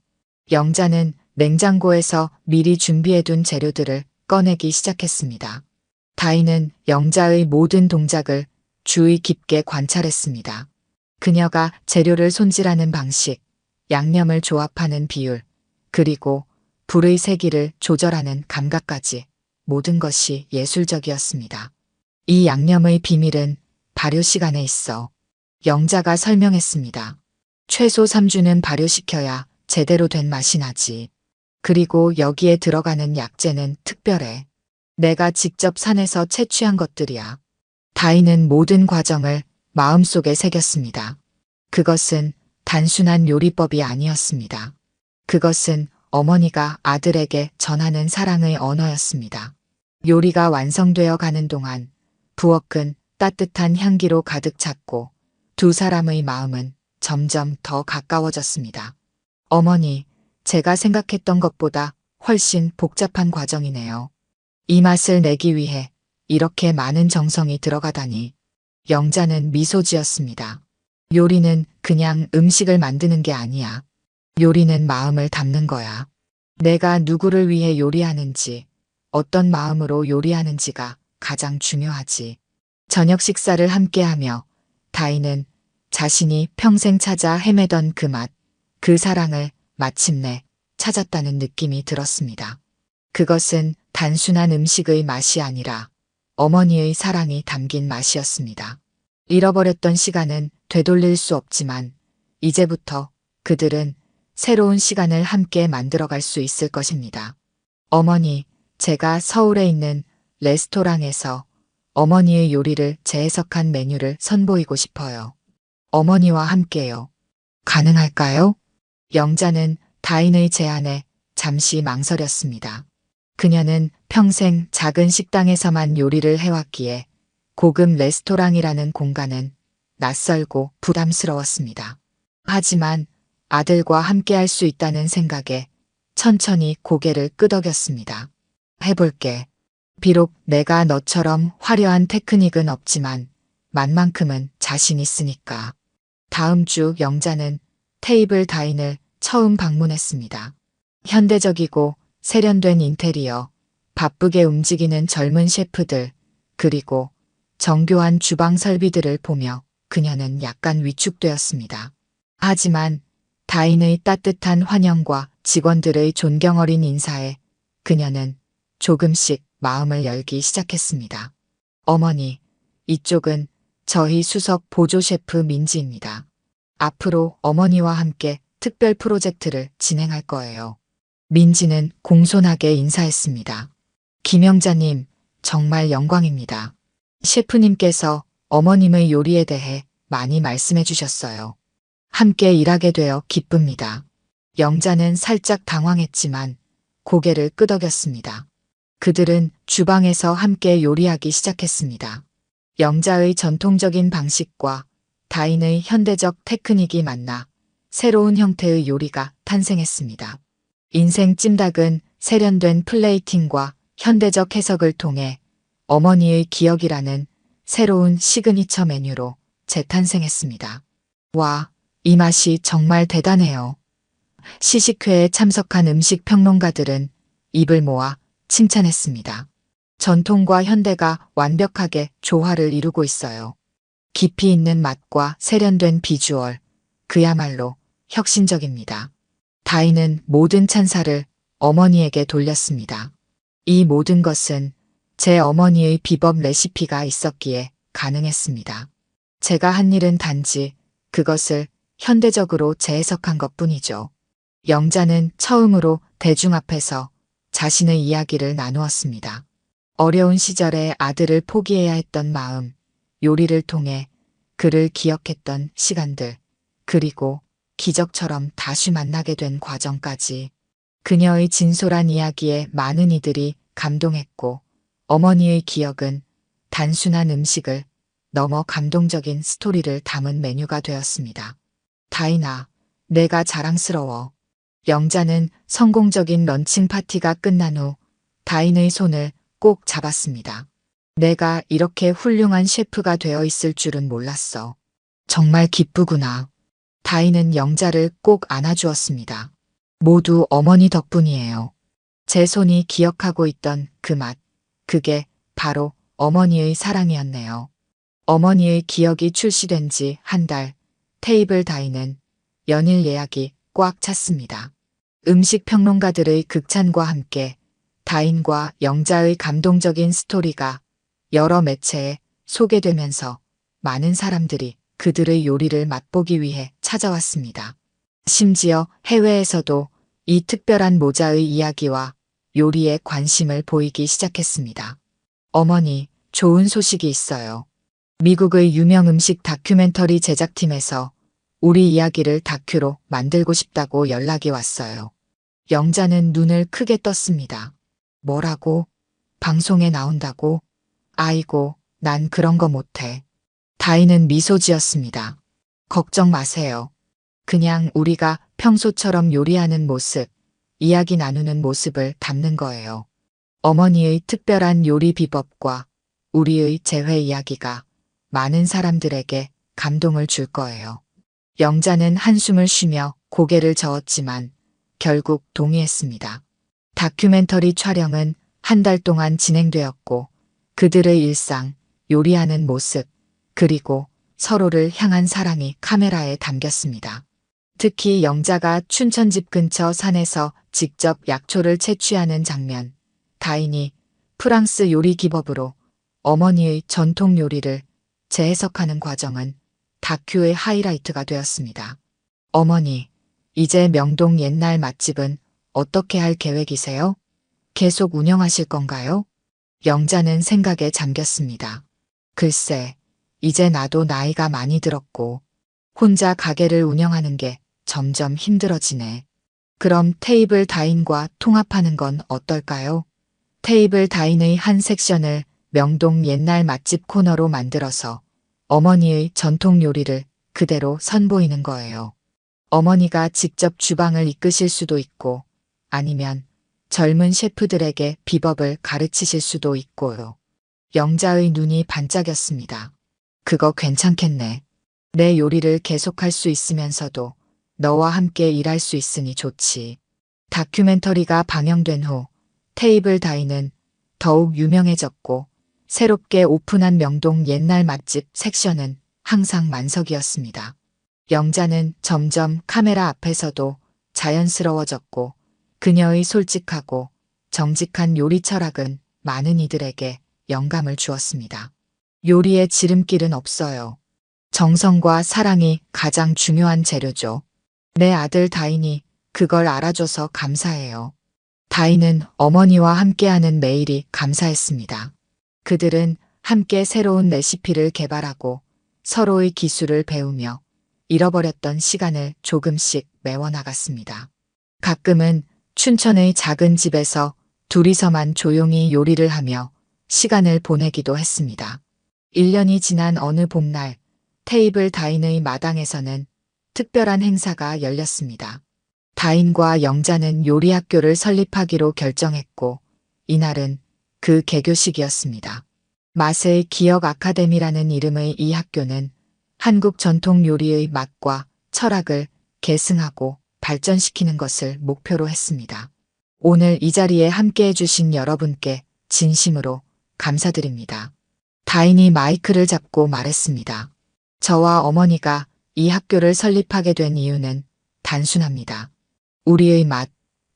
S1: 영자는 냉장고에서 미리 준비해둔 재료들을 꺼내기 시작했습니다. 다인은 영자의 모든 동작을 주의 깊게 관찰했습니다. 그녀가 재료를 손질하는 방식, 양념을 조합하는 비율, 그리고 불의 세기를 조절하는 감각까지 모든 것이 예술적이었습니다. 이 양념의 비밀은 발효 시간에 있어. 영자가 설명했습니다. 최소 3주는 발효시켜야 제대로 된 맛이 나지. 그리고 여기에 들어가는 약재는 특별해. 내가 직접 산에서 채취한 것들이야. 다인은 모든 과정을 마음속에 새겼습니다. 그것은 단순한 요리법이 아니었습니다. 그것은 어머니가 아들에게 전하는 사랑의 언어였습니다. 요리가 완성되어 가는 동안 부엌은 따뜻한 향기로 가득 찼고 두 사람의 마음은 점점 더 가까워졌습니다. 어머니, 제가 생각했던 것보다 훨씬 복잡한 과정이네요. 이 맛을 내기 위해 이렇게 많은 정성이 들어가다니. 영자는 미소 지었습니다. 요리는 그냥 음식을 만드는 게 아니야. 요리는 마음을 담는 거야. 내가 누구를 위해 요리하는지, 어떤 마음으로 요리하는지가 가장 중요하지. 저녁 식사를 함께하며 다인은 자신이 평생 찾아 헤매던 그 맛, 그 사랑을 마침내 찾았다는 느낌이 들었습니다. 그것은 단순한 음식의 맛이 아니라 어머니의 사랑이 담긴 맛이었습니다. 잃어버렸던 시간은 되돌릴 수 없지만 이제부터 그들은 새로운 시간을 함께 만들어갈 수 있을 것입니다. 어머니, 제가 서울에 있는 레스토랑에서 어머니의 요리를 재해석한 메뉴를 선보이고 싶어요. 어머니와 함께요. 가능할까요? 영자는 다인의 제안에 잠시 망설였습니다. 그녀는 평생 작은 식당에서만 요리를 해왔기에 고급 레스토랑이라는 공간은 낯설고 부담스러웠습니다. 하지만 아들과 함께할 수 있다는 생각에 천천히 고개를 끄덕였습니다. 해볼게. 비록 내가 너처럼 화려한 테크닉은 없지만 맛만큼은 자신 있으니까. 다음 주 영자는 테이블 다인을 처음 방문했습니다. 현대적이고 세련된 인테리어, 바쁘게 움직이는 젊은 셰프들, 그리고 정교한 주방 설비들을 보며 그녀는 약간 위축되었습니다. 하지만 다인의 따뜻한 환영과 직원들의 존경 어린 인사에 그녀는 조금씩 마음을 열기 시작했습니다. 어머니, 이쪽은 저희 수석 보조 셰프 민지입니다. 앞으로 어머니와 함께 특별 프로젝트를 진행할 거예요. 민지는 공손하게 인사했습니다. 김영자님, 정말 영광입니다. 셰프님께서 어머님의 요리에 대해 많이 말씀해 주셨어요. 함께 일하게 되어 기쁩니다. 영자는 살짝 당황했지만 고개를 끄덕였습니다. 그들은 주방에서 함께 요리하기 시작했습니다. 영자의 전통적인 방식과 다인의 현대적 테크닉이 만나 새로운 형태의 요리가 탄생했습니다. 인생 찜닭은 세련된 플레이팅과 현대적 해석을 통해 어머니의 기억이라는 새로운 시그니처 메뉴로 재탄생했습니다. 와, 이 맛이 정말 대단해요. 시식회에 참석한 음식 평론가들은 입을 모아 칭찬했습니다. 전통과 현대가 완벽하게 조화를 이루고 있어요. 깊이 있는 맛과 세련된 비주얼, 그야말로 혁신적입니다. 다인은 모든 찬사를 어머니에게 돌렸습니다. 이 모든 것은 제 어머니의 비법 레시피가 있었기에 가능했습니다. 제가 한 일은 단지 그것을 현대적으로 재해석한 것뿐이죠. 영자는 처음으로 대중 앞에서 자신의 이야기를 나누었습니다. 어려운 시절에 아들을 포기해야 했던 마음, 요리를 통해 그를 기억했던 시간들, 그리고 기적처럼 다시 만나게 된 과정까지. 그녀의 진솔한 이야기에 많은 이들이 감동했고 어머니의 기억은 단순한 음식을 넘어 감동적인 스토리를 담은 메뉴가 되었습니다. 다인아, 내가 자랑스러워. 영자는 성공적인 런칭 파티가 끝난 후 다인의 손을 꼭 잡았습니다. 내가 이렇게 훌륭한 셰프가 되어 있을 줄은 몰랐어. 정말 기쁘구나. 다인은 영자를 꼭 안아주었습니다. 모두 어머니 덕분이에요. 제 손이 기억하고 있던 그 맛, 그게 바로 어머니의 사랑이었네요. 어머니의 기억이 출시된 지 한 달, 테이블 다인은 연일 예약이 꽉 찼습니다. 음식 평론가들의 극찬과 함께 다인과 영자의 감동적인 스토리가 여러 매체에 소개되면서 많은 사람들이 그들의 요리를 맛보기 위해 찾아왔습니다. 심지어 해외에서도 이 특별한 모자의 이야기와 요리에 관심을 보이기 시작했습니다. 어머니, 좋은 소식이 있어요. 미국의 유명 음식 다큐멘터리 제작팀에서 우리 이야기를 다큐로 만들고 싶다고 연락이 왔어요. 영자는 눈을 크게 떴습니다. 뭐라고? 방송에 나온다고? 아이고, 난 그런 거 못해. 다인은 미소 지었습니다. 걱정 마세요. 그냥 우리가 평소처럼 요리하는 모습, 이야기 나누는 모습을 담는 거예요. 어머니의 특별한 요리 비법과 우리의 재회 이야기가 많은 사람들에게 감동을 줄 거예요. 영자는 한숨을 쉬며 고개를 저었지만 결국 동의했습니다. 다큐멘터리 촬영은 한 달 동안 진행되었고 그들의 일상, 요리하는 모습, 그리고 서로를 향한 사랑이 카메라에 담겼습니다. 특히 영자가 춘천집 근처 산에서 직접 약초를 채취하는 장면, 다인이 프랑스 요리 기법으로 어머니의 전통 요리를 재해석하는 과정은 다큐의 하이라이트가 되었습니다. 어머니, 이제 명동 옛날 맛집은 어떻게 할 계획이세요? 계속 운영하실 건가요? 영자는 생각에 잠겼습니다. 글쎄, 이제 나도 나이가 많이 들었고 혼자 가게를 운영하는 게 점점 힘들어지네. 그럼 테이블 다인과 통합하는 건 어떨까요? 테이블 다인의 한 섹션을 명동 옛날 맛집 코너로 만들어서 어머니의 전통 요리를 그대로 선보이는 거예요. 어머니가 직접 주방을 이끄실 수도 있고 아니면 젊은 셰프들에게 비법을 가르치실 수도 있고요. 영자의 눈이 반짝였습니다. 그거 괜찮겠네. 내 요리를 계속할 수 있으면서도 너와 함께 일할 수 있으니 좋지. 다큐멘터리가 방영된 후 테이블 다이는 더욱 유명해졌고 새롭게 오픈한 명동 옛날 맛집 섹션은 항상 만석이었습니다. 영자는 점점 카메라 앞에서도 자연스러워졌고 그녀의 솔직하고 정직한 요리 철학은 많은 이들에게 영감을 주었습니다. 요리에 지름길은 없어요. 정성과 사랑이 가장 중요한 재료죠. 내 아들 다인이 그걸 알아줘서 감사해요. 다인은 어머니와 함께하는 매일이 감사했습니다. 그들은 함께 새로운 레시피를 개발하고 서로의 기술을 배우며 잃어버렸던 시간을 조금씩 메워나갔습니다. 가끔은 춘천의 작은 집에서 둘이서만 조용히 요리를 하며 시간을 보내기도 했습니다. 1년이 지난 어느 봄날 테이블 다인의 마당에서는 특별한 행사가 열렸습니다. 다인과 영자는 요리학교를 설립하기로 결정했고 이날은 그 개교식이었습니다. 맛의 기억 아카데미라는 이름의 이 학교는 한국 전통 요리의 맛과 철학을 계승하고 발전시키는 것을 목표로 했습니다. 오늘 이 자리에 함께 해주신 여러분께 진심으로 감사드립니다. 다인이 마이크를 잡고 말했습니다. 저와 어머니가 이 학교를 설립하게 된 이유는 단순합니다. 우리의 맛,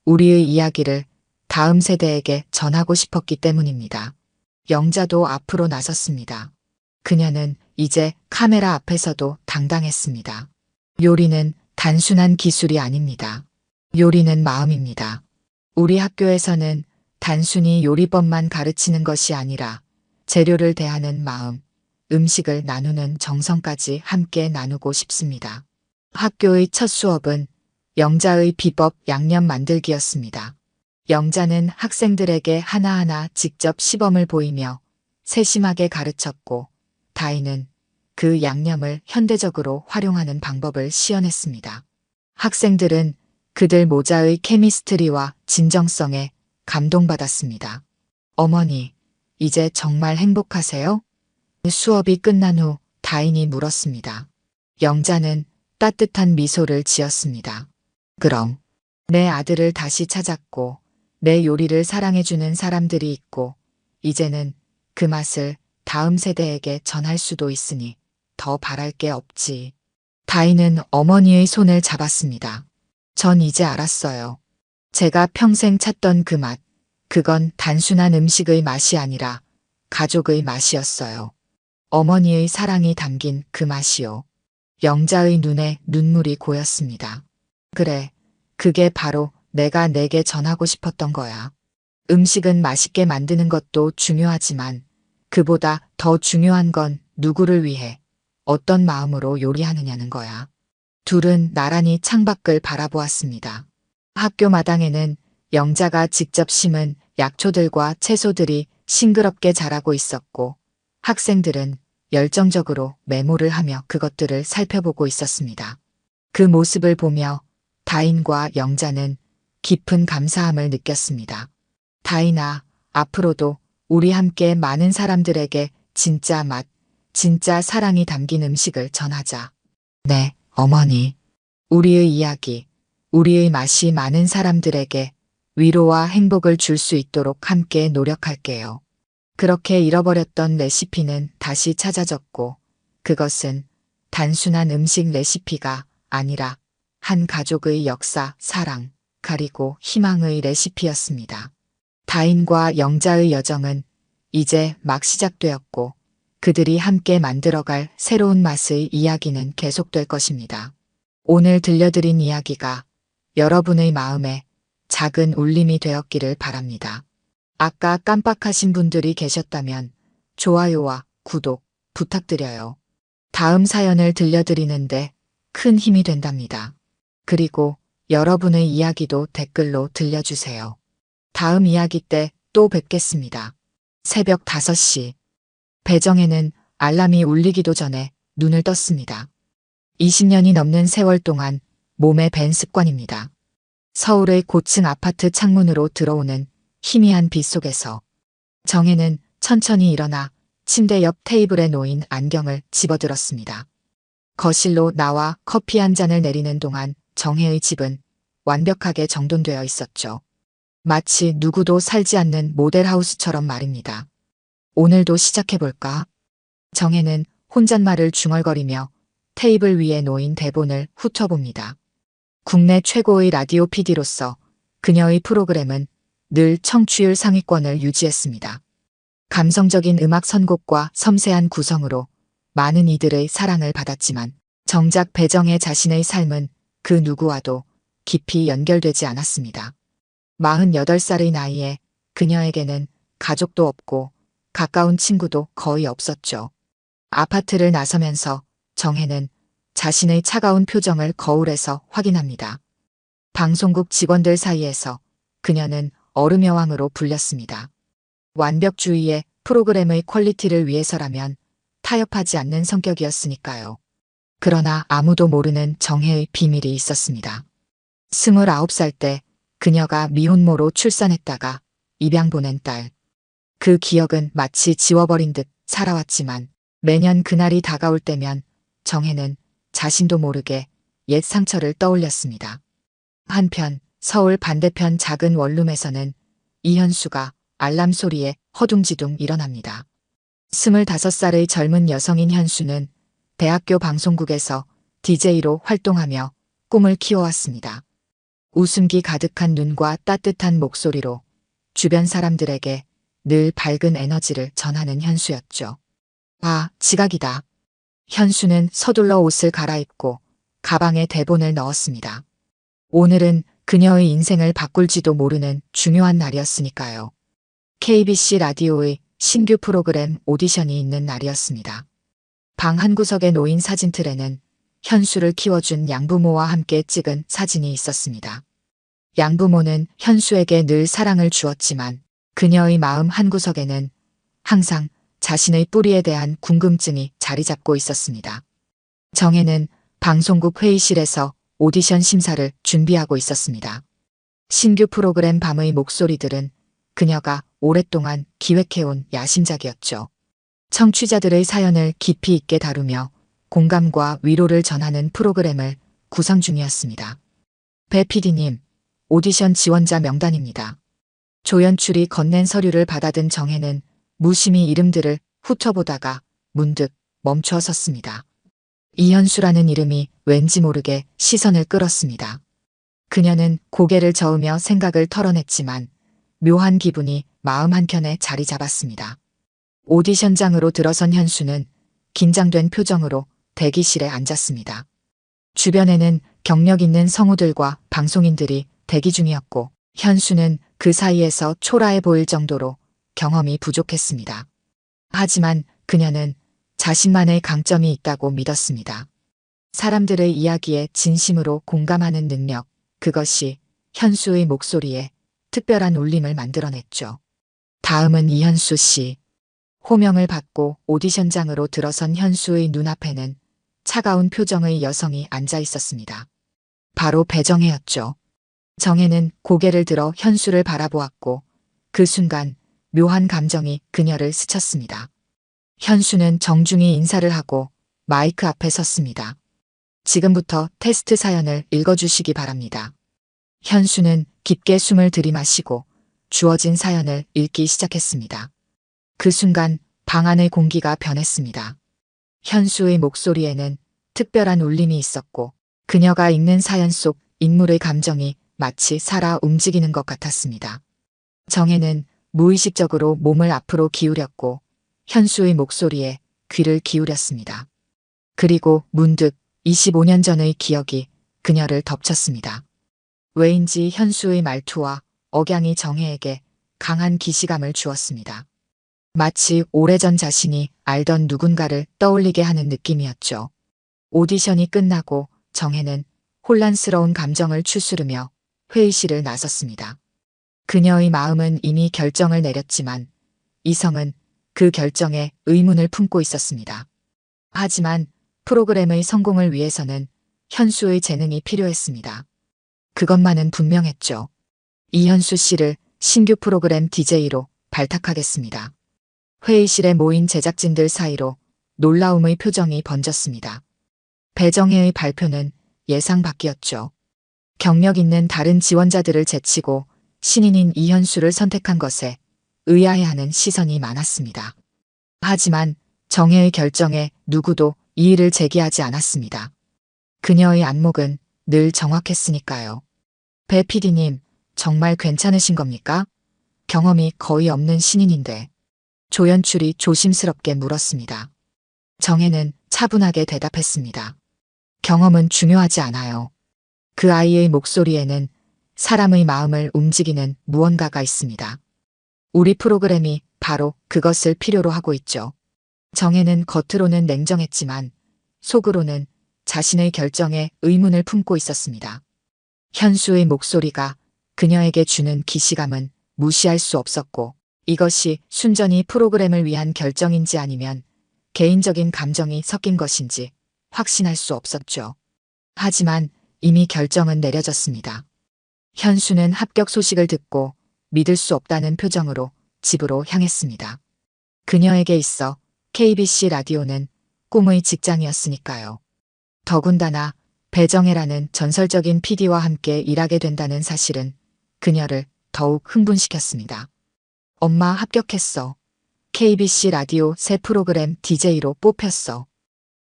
S1: 우리의 이야기를 다음 세대에게 전하고 싶었기 때문입니다. 영자도 앞으로 나섰습니다. 그녀는 이제 카메라 앞에서도 당당했습니다. 요리는 단순한 기술이 아닙니다. 요리는 마음입니다. 우리 학교에서는 단순히 요리법만 가르치는 것이 아니라 재료를 대하는 마음, 음식을 나누는 정성까지 함께 나누고 싶습니다. 학교의 첫 수업은 영자의 비법 양념 만들기였습니다. 영자는 학생들에게 하나하나 직접 시범을 보이며 세심하게 가르쳤고 다인은 그 양념을 현대적으로 활용하는 방법을 시연했습니다. 학생들은 그들 모자의 케미스트리와 진정성에 감동받았습니다. 어머니, 이제 정말 행복하세요? 수업이 끝난 후 다인이 물었습니다. 영자는 따뜻한 미소를 지었습니다. 그럼 내 아들을 다시 찾았고 내 요리를 사랑해주는 사람들이 있고 이제는 그 맛을 다음 세대에게 전할 수도 있으니 더 바랄 게 없지. 다인은 어머니의 손을 잡았습니다. 전 이제 알았어요. 제가 평생 찾던 그 맛, 그건 단순한 음식의 맛이 아니라 가족의 맛이었어요. 어머니의 사랑이 담긴 그 맛이요. 영자의 눈에 눈물이 고였습니다. 그래, 그게 바로 내가 내게 전하고 싶었던 거야. 음식은 맛있게 만드는 것도 중요하지만 그보다 더 중요한 건 누구를 위해 어떤 마음으로 요리하느냐는 거야. 둘은 나란히 창밖을 바라보았습니다. 학교 마당에는 영자가 직접 심은 약초들과 채소들이 싱그럽게 자라고 있었고 학생들은 열정적으로 메모를 하며 그것들을 살펴보고 있었습니다. 그 모습을 보며 다인과 영자는 깊은 감사함을 느꼈습니다. 다인아, 앞으로도 우리 함께 많은 사람들에게 진짜 맛, 진짜 사랑이 담긴 음식을 전하자. 네, 어머니. 우리의 이야기, 우리의 맛이 많은 사람들에게 위로와 행복을 줄 수 있도록 함께 노력할게요. 그렇게 잃어버렸던 레시피는 다시 찾아졌고 그것은 단순한 음식 레시피가 아니라 한 가족의 역사, 사랑, 그리고 희망의 레시피였습니다. 다인과 영자의 여정은 이제 막 시작되었고 그들이 함께 만들어갈 새로운 맛의 이야기는 계속될 것입니다. 오늘 들려드린 이야기가 여러분의 마음에 작은 울림이 되었기를 바랍니다. 아까 깜빡하신 분들이 계셨다면 좋아요와 구독 부탁드려요. 다음 사연을 들려드리는데 큰 힘이 된답니다. 그리고 여러분의 이야기도 댓글로 들려주세요. 다음 이야기 때 또 뵙겠습니다. 새벽 5시. 배정혜는 알람이 울리기도 전에 눈을 떴습니다. 20년이 넘는 세월 동안 몸에 밴 습관입니다. 서울의 고층 아파트 창문으로 들어오는 희미한 빛 속에서 정혜는 천천히 일어나 침대 옆 테이블에 놓인 안경을 집어들었습니다. 거실로 나와 커피 한 잔을 내리는 동안 정혜의 집은 완벽하게 정돈되어 있었죠. 마치 누구도 살지 않는 모델하우스처럼 말입니다. 오늘도 시작해볼까? 정혜는 혼잣말을 중얼거리며 테이블 위에 놓인 대본을 훑어봅니다. 국내 최고의 라디오 PD로서 그녀의 프로그램은 늘 청취율 상위권을 유지했습니다. 감성적인 음악 선곡과 섬세한 구성으로 많은 이들의 사랑을 받았지만 정작 배정혜 자신의 삶은 그 누구와도 깊이 연결되지 않았습니다. 48살의 나이에 그녀에게는 가족도 없고 가까운 친구도 거의 없었죠. 아파트를 나서면서 정혜는 자신의 차가운 표정을 거울에서 확인합니다. 방송국 직원들 사이에서 그녀는 얼음 여왕으로 불렸습니다. 완벽주의의 프로그램의 퀄리티를 위해서라면 타협하지 않는 성격이었으니까요. 그러나 아무도 모르는 정혜의 비밀이 있었습니다. 29살 때 그녀가 미혼모로 출산했다가 입양 보낸 딸. 그 기억은 마치 지워버린 듯 살아왔지만 매년 그날이 다가올 때면 정혜는 자신도 모르게 옛 상처를 떠올렸습니다. 한편 서울 반대편 작은 원룸에서는 이현수가 알람 소리에 허둥지둥 일어납니다. 25살의 젊은 여성인 현수는 대학교 방송국에서 DJ로 활동하며 꿈을 키워왔습니다. 웃음기 가득한 눈과 따뜻한 목소리로 주변 사람들에게 늘 밝은 에너지를 전하는 현수였죠. 아, 지각이다. 현수는 서둘러 옷을 갈아입고 가방에 대본을 넣었습니다. 오늘은 그녀의 인생을 바꿀지도 모르는 중요한 날이었으니까요. KBC 라디오의 신규 프로그램 오디션이 있는 날이었습니다. 방 한구석에 놓인 사진틀에는 현수를 키워준 양부모와 함께 찍은 사진이 있었습니다. 양부모는 현수에게 늘 사랑을 주었지만 그녀의 마음 한구석에는 항상 자신의 뿌리에 대한 궁금증이 자리 잡고 있었습니다. 정혜는 방송국 회의실에서 오디션 심사를 준비하고 있었습니다. 신규 프로그램 밤의 목소리들은 그녀가 오랫동안 기획해온 야심작이었죠. 청취자들의 사연을 깊이 있게 다루며 공감과 위로를 전하는 프로그램을 구상 중이었습니다. 배 PD님, 오디션 지원자 명단입니다. 조연출이 건넨 서류를 받아든 정혜는 무심히 이름들을 훑어보다가 문득 멈춰 섰습니다. 이현수라는 이름이 왠지 모르게 시선을 끌었습니다. 그녀는 고개를 저으며 생각을 털어냈지만 묘한 기분이 마음 한켠에 자리 잡았습니다. 오디션장으로 들어선 현수는 긴장된 표정으로 대기실에 앉았습니다. 주변에는 경력 있는 성우들과 방송인들이 대기 중이었고 현수는 그 사이에서 초라해 보일 정도로 경험이 부족했습니다. 하지만 그녀는 자신만의 강점이 있다고 믿었습니다. 사람들의 이야기에 진심으로 공감하는 능력, 그것이 현수의 목소리에 특별한 울림을 만들어냈죠. 다음은 이현수 씨. 호명을 받고 오디션장으로 들어선 현수의 눈앞에는 차가운 표정의 여성이 앉아 있었습니다. 바로 배정혜였죠. 정혜는 고개를 들어 현수를 바라보았고 그 순간 묘한 감정이 그녀를 스쳤습니다. 현수는 정중히 인사를 하고 마이크 앞에 섰습니다. 지금부터 테스트 사연을 읽어주시기 바랍니다. 현수는 깊게 숨을 들이마시고 주어진 사연을 읽기 시작했습니다. 그 순간 방 안의 공기가 변했습니다. 현수의 목소리에는 특별한 울림이 있었고 그녀가 읽는 사연 속 인물의 감정이 마치 살아 움직이는 것 같았습니다. 정혜는 무의식적으로 몸을 앞으로 기울였고 현수의 목소리에 귀를 기울였습니다. 그리고 문득 25년 전의 기억이 그녀를 덮쳤습니다. 왜인지 현수의 말투와 억양이 정혜에게 강한 기시감을 주었습니다. 마치 오래전 자신이 알던 누군가를 떠올리게 하는 느낌이었죠. 오디션이 끝나고 정혜는 혼란스러운 감정을 추스르며 회의실을 나섰습니다. 그녀의 마음은 이미 결정을 내렸지만 이성은 그 결정에 의문을 품고 있었습니다. 하지만 프로그램의 성공을 위해서는 현수의 재능이 필요했습니다. 그것만은 분명했죠. 이현수 씨를 신규 프로그램 DJ로 발탁하겠습니다. 회의실에 모인 제작진들 사이로 놀라움의 표정이 번졌습니다. 배정혜의 발표는 예상 밖이었죠. 경력 있는 다른 지원자들을 제치고 신인인 이현수를 선택한 것에 의아해하는 시선이 많았습니다. 하지만 정혜의 결정에 누구도 이의를 제기하지 않았습니다. 그녀의 안목은 늘 정확했으니까요. 배 PD님, 정말 괜찮으신 겁니까? 경험이 거의 없는 신인인데. 조연출이 조심스럽게 물었습니다. 정혜는 차분하게 대답했습니다. 경험은 중요하지 않아요. 그 아이의 목소리에는 사람의 마음을 움직이는 무언가가 있습니다. 우리 프로그램이 바로 그것을 필요로 하고 있죠. 정혜는 겉으로는 냉정했지만 속으로는 자신의 결정에 의문을 품고 있었습니다. 현수의 목소리가 그녀에게 주는 기시감은 무시할 수 없었고 이것이 순전히 프로그램을 위한 결정인지 아니면 개인적인 감정이 섞인 것인지 확신할 수 없었죠. 하지만 이미 결정은 내려졌습니다. 현수는 합격 소식을 듣고 믿을 수 없다는 표정으로 집으로 향했습니다. 그녀에게 있어 KBC 라디오는 꿈의 직장이었으니까요. 더군다나 배정혜라는 전설적인 PD와 함께 일하게 된다는 사실은 그녀를 더욱 흥분시켰습니다. 엄마 합격했어. KBC 라디오 새 프로그램 DJ로 뽑혔어.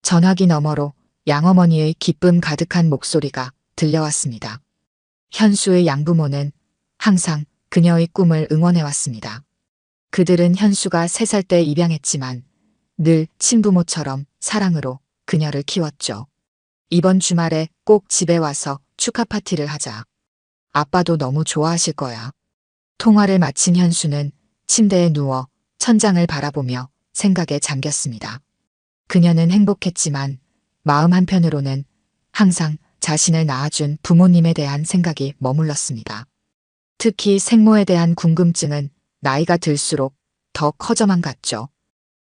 S1: 전화기 너머로 양어머니의 기쁨 가득한 목소리가 들려왔습니다. 현수의 양부모는 항상 그녀의 꿈을 응원해왔습니다. 그들은 현수가 3살 때 입양했지만 늘 친부모처럼 사랑으로 그녀를 키웠죠. 이번 주말에 꼭 집에 와서 축하 파티를 하자. 아빠도 너무 좋아하실 거야. 통화를 마친 현수는 침대에 누워 천장을 바라보며 생각에 잠겼습니다. 그녀는 행복했지만 마음 한편으로는 항상 자신을 낳아준 부모님에 대한 생각이 머물렀습니다. 특히 생모에 대한 궁금증은 나이가 들수록 더 커져만 갔죠.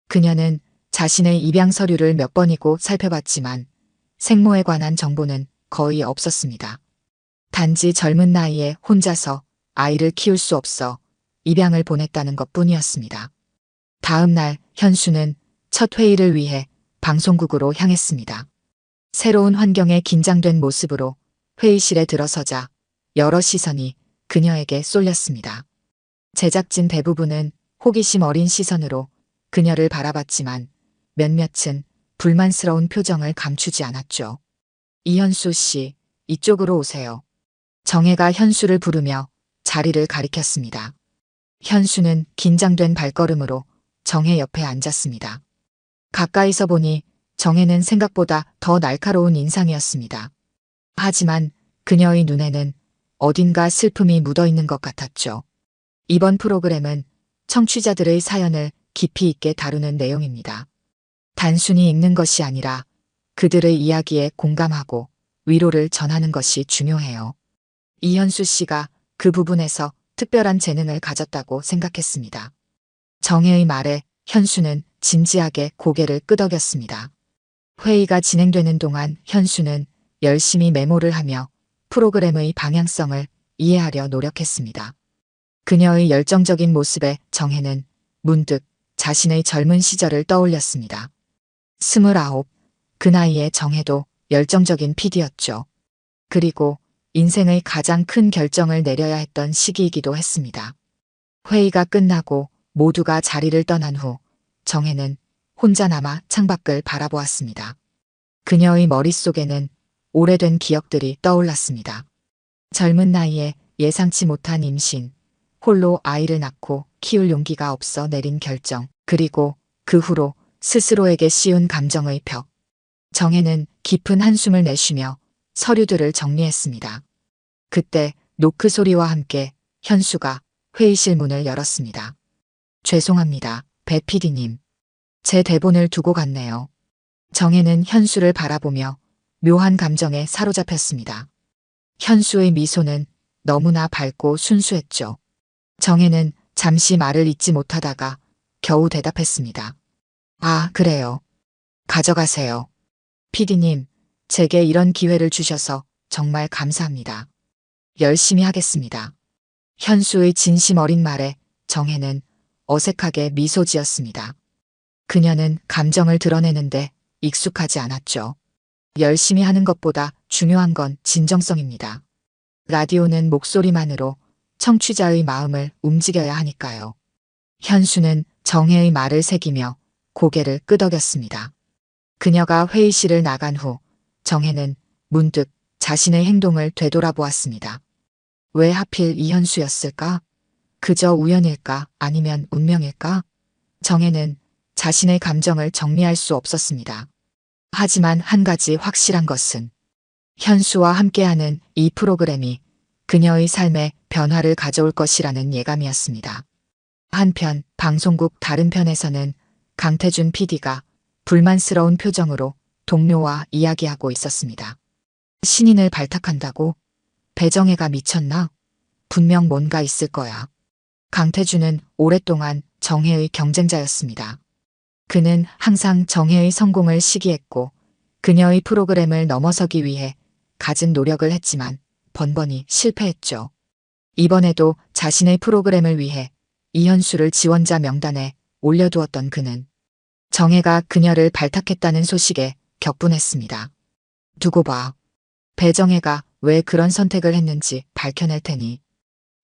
S1: 그녀는 자신의 입양 서류를 몇 번이고 살펴봤지만 생모에 관한 정보는 거의 없었습니다. 단지 젊은 나이에 혼자서 아이를 키울 수 없어 입양을 보냈다는 것뿐이었습니다. 다음 날 현수는 첫 회의를 위해 방송국으로 향했습니다. 새로운 환경에 긴장된 모습으로 회의실에 들어서자 여러 시선이 그녀에게 쏠렸습니다. 제작진 대부분은 호기심 어린 시선으로 그녀를 바라봤지만 몇몇은 불만스러운 표정을 감추지 않았죠. 이현수 씨, 이쪽으로 오세요. 정혜가 현수를 부르며 자리를 가리켰습니다. 현수는 긴장된 발걸음으로 정혜 옆에 앉았습니다. 가까이서 보니 정혜는 생각보다 더 날카로운 인상이었습니다. 하지만 그녀의 눈에는 어딘가 슬픔이 묻어있는 것 같았죠. 이번 프로그램은 청취자들의 사연을 깊이 있게 다루는 내용입니다. 단순히 읽는 것이 아니라 그들의 이야기에 공감하고 위로를 전하는 것이 중요해요. 이현수 씨가 그 부분에서 특별한 재능을 가졌다고 생각했습니다. 정혜의 말에 현수는 진지하게 고개를 끄덕였습니다. 회의가 진행되는 동안 현수는 열심히 메모를 하며 프로그램의 방향성을 이해하려 노력했습니다. 그녀의 열정적인 모습에 정혜는 문득 자신의 젊은 시절을 떠올렸습니다. 29, 그 나이에 정혜도 열정적인 PD였죠. 그리고 인생의 가장 큰 결정을 내려야 했던 시기이기도 했습니다. 회의가 끝나고 모두가 자리를 떠난 후 정혜는 혼자 남아 창밖을 바라보았습니다. 그녀의 머릿속에는 오래된 기억들이 떠올랐습니다. 젊은 나이에 예상치 못한 임신, 홀로 아이를 낳고 키울 용기가 없어 내린 결정, 그리고 그 후로 스스로에게 씌운 감정의 벽. 정혜는 깊은 한숨을 내쉬며 서류들을 정리했습니다. 그때 노크 소리와 함께 현수가 회의실 문을 열었습니다. 죄송합니다, 배 PD님. 제 대본을 두고 갔네요. 정혜는 현수를 바라보며 묘한 감정에 사로잡혔습니다. 현수의 미소는 너무나 밝고 순수했죠. 정혜는 잠시 말을 잇지 못하다가 겨우 대답했습니다. 아, 그래요. 가져가세요. PD님, 제게 이런 기회를 주셔서 정말 감사합니다. 열심히 하겠습니다. 현수의 진심 어린 말에 정혜는 어색하게 미소 지었습니다. 그녀는 감정을 드러내는데 익숙하지 않았죠. 열심히 하는 것보다 중요한 건 진정성입니다. 라디오는 목소리만으로 청취자의 마음을 움직여야 하니까요. 현수는 정혜의 말을 새기며 고개를 끄덕였습니다. 그녀가 회의실을 나간 후 정혜는 문득 자신의 행동을 되돌아보았습니다. 왜 하필 이현수였을까? 그저 우연일까? 아니면 운명일까? 정혜는 자신의 감정을 정리할 수 없었습니다. 하지만 한 가지 확실한 것은 현수와 함께하는 이 프로그램이 그녀의 삶에 변화를 가져올 것이라는 예감이었습니다. 한편 방송국 다른 편에서는 강태준 PD가 불만스러운 표정으로 동료와 이야기하고 있었습니다. 신인을 발탁한다고? 배정혜가 미쳤나? 분명 뭔가 있을 거야. 강태준은 오랫동안 정혜의 경쟁자였습니다. 그는 항상 정혜의 성공을 시기했고 그녀의 프로그램을 넘어서기 위해 갖은 노력을 했지만 번번이 실패했죠. 이번에도 자신의 프로그램을 위해 이현수를 지원자 명단에 올려두었던 그는 정혜가 그녀를 발탁했다는 소식에 격분했습니다. 두고 봐. 배정혜가 왜 그런 선택을 했는지 밝혀낼 테니.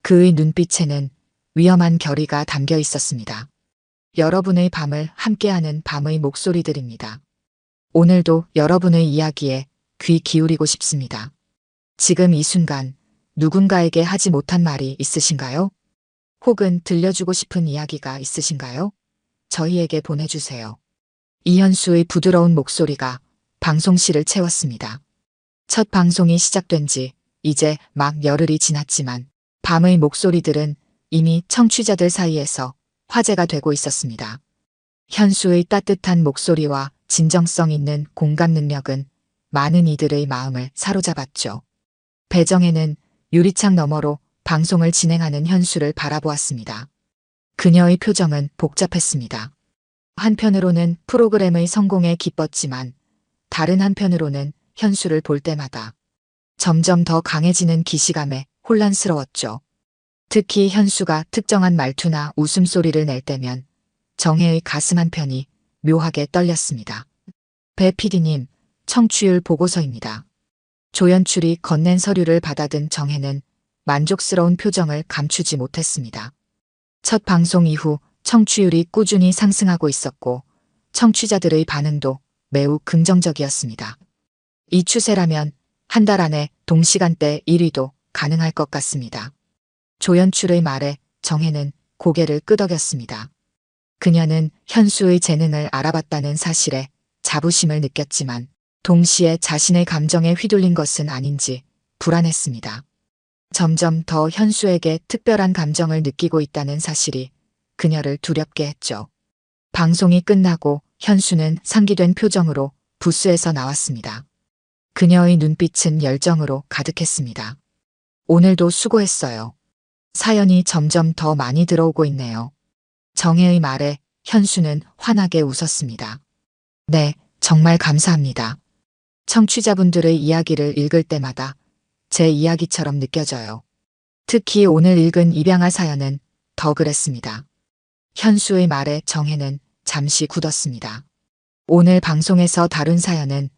S1: 그의 눈빛에는 위험한 결의가 담겨 있었습니다. 여러분의 밤을 함께하는 밤의 목소리들입니다. 오늘도 여러분의 이야기에 귀 기울이고 싶습니다. 지금 이 순간 누군가에게 하지 못한 말이 있으신가요? 혹은 들려주고 싶은 이야기가 있으신가요? 저희에게 보내주세요. 이현수의 부드러운 목소리가 방송실을 채웠습니다. 첫 방송이 시작된 지 이제 막 열흘이 지났지만 밤의 목소리들은 이미 청취자들 사이에서 화제가 되고 있었습니다. 현수의 따뜻한 목소리와 진정성 있는 공감 능력은 많은 이들의 마음을 사로잡았죠. 배정혜는 유리창 너머로 방송을 진행하는 현수를 바라보았습니다. 그녀의 표정은 복잡했습니다. 한편으로는 프로그램의 성공에 기뻤지만 다른 한편으로는 현수를 볼 때마다 점점 더 강해지는 기시감에 혼란스러웠죠. 특히 현수가 특정한 말투나 웃음소리를 낼 때면 정혜의 가슴 한편이 묘하게 떨렸습니다. 배 PD님, 청취율 보고서입니다. 조연출이 건넨 서류를 받아든 정혜는 만족스러운 표정을 감추지 못했습니다. 첫 방송 이후 청취율이 꾸준히 상승하고 있었고 청취자들의 반응도 매우 긍정적이었습니다. 이 추세라면 한 달 안에 동시간대 1위도 가능할 것 같습니다. 조연출의 말에 정혜는 고개를 끄덕였습니다. 그녀는 현수의 재능을 알아봤다는 사실에 자부심을 느꼈지만 동시에 자신의 감정에 휘둘린 것은 아닌지 불안했습니다. 점점 더 현수에게 특별한 감정을 느끼고 있다는 사실이 그녀를 두렵게 했죠. 방송이 끝나고 현수는 상기된 표정으로 부스에서 나왔습니다. 그녀의 눈빛은 열정으로 가득했습니다. 오늘도 수고했어요. 사연이 점점 더 많이 들어오고 있네요. 정혜의 말에 현수는 환하게 웃었습니다. 네, 정말 감사합니다. 청취자분들의 이야기를 읽을 때마다 제 이야기처럼 느껴져요. 특히 오늘 읽은 입양아 사연은 더 그랬습니다. 현수의 말에 정혜는 잠시 굳었습니다. 오늘 방송에서 다룬 사연은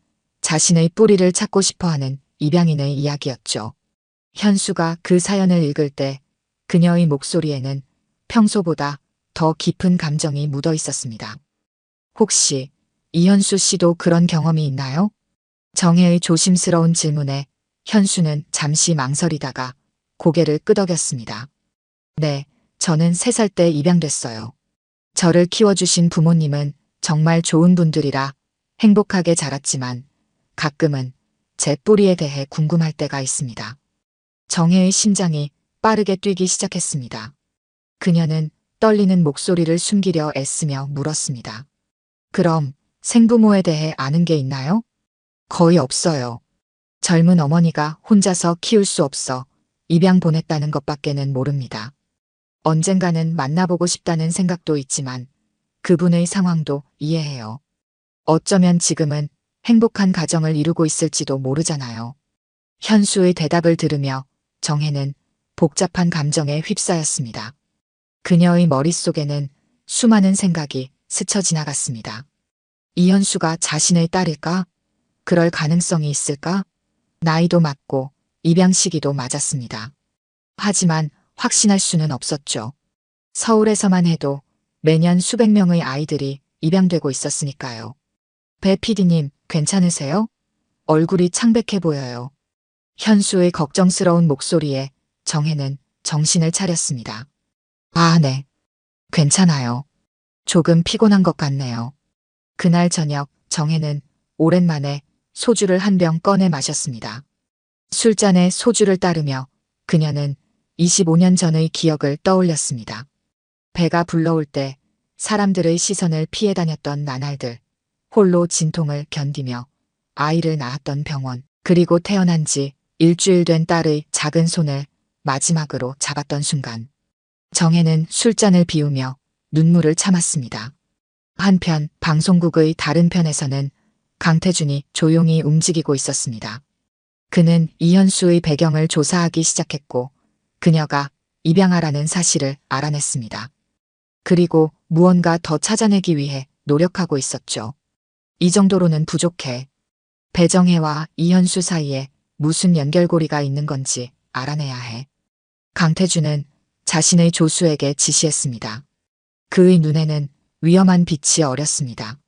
S1: 자신의 뿌리를 찾고 싶어하는 입양인의 이야기였죠. 현수가 그 사연을 읽을 때 그녀의 목소리에는 평소보다 더 깊은 감정이 묻어 있었습니다. 혹시 이현수 씨도 그런 경험이 있나요? 정혜의 조심스러운 질문에 현수는 잠시 망설이다가 고개를 끄덕였습니다. 네, 저는 3살 때 입양됐어요. 저를 키워주신 부모님은 정말 좋은 분들이라 행복하게 자랐지만 가끔은 제 뿌리에 대해 궁금할 때가 있습니다. 정혜의 심장이 빠르게 뛰기 시작했습니다. 그녀는 떨리는 목소리를 숨기려 애쓰며 물었습니다. 그럼 생부모에 대해 아는 게 있나요? 거의 없어요. 젊은 어머니가 혼자서 키울 수 없어 입양 보냈다는 것밖에는 모릅니다. 언젠가는 만나보고 싶다는 생각도 있지만 그분의 상황도 이해해요. 어쩌면 지금은 행복한 가정을 이루고 있을지도 모르잖아요. 현수의 대답을 들으며 정혜는 복잡한 감정에 휩싸였습니다. 그녀의 머릿속에는 수많은 생각이 스쳐 지나갔습니다. 이현수가 자신의 딸일까? 그럴 가능성이 있을까? 나이도 맞고 입양 시기도 맞았습니다. 하지만 확신할 수는 없었죠. 서울에서만 해도 매년 수백 명의 아이들이 입양되고 있었으니까요. 배 PD님, 괜찮으세요? 얼굴이 창백해 보여요. 현수의 걱정스러운 목소리에 정혜는 정신을 차렸습니다. 아, 네. 괜찮아요. 조금 피곤한 것 같네요. 그날 저녁 정혜는 오랜만에 소주를 한 병 꺼내 마셨습니다. 술잔에 소주를 따르며 그녀는 25년 전의 기억을 떠올렸습니다. 배가 불러올 때 사람들의 시선을 피해 다녔던 나날들, 홀로 진통을 견디며 아이를 낳았던 병원, 그리고 태어난 지 일주일 된 딸의 작은 손을 마지막으로 잡았던 순간. 정혜는 술잔을 비우며 눈물을 참았습니다. 한편 방송국의 다른 편에서는 강태준이 조용히 움직이고 있었습니다. 그는 이현수의 배경을 조사하기 시작했고 그녀가 입양하라는 사실을 알아냈습니다. 그리고 무언가 더 찾아내기 위해 노력하고 있었죠. 이 정도로는 부족해. 배정혜와 이현수 사이에 무슨 연결고리가 있는 건지 알아내야 해. 강태준은 자신의 조수에게 지시했습니다. 그의 눈에는 위험한 빛이 어렸습니다.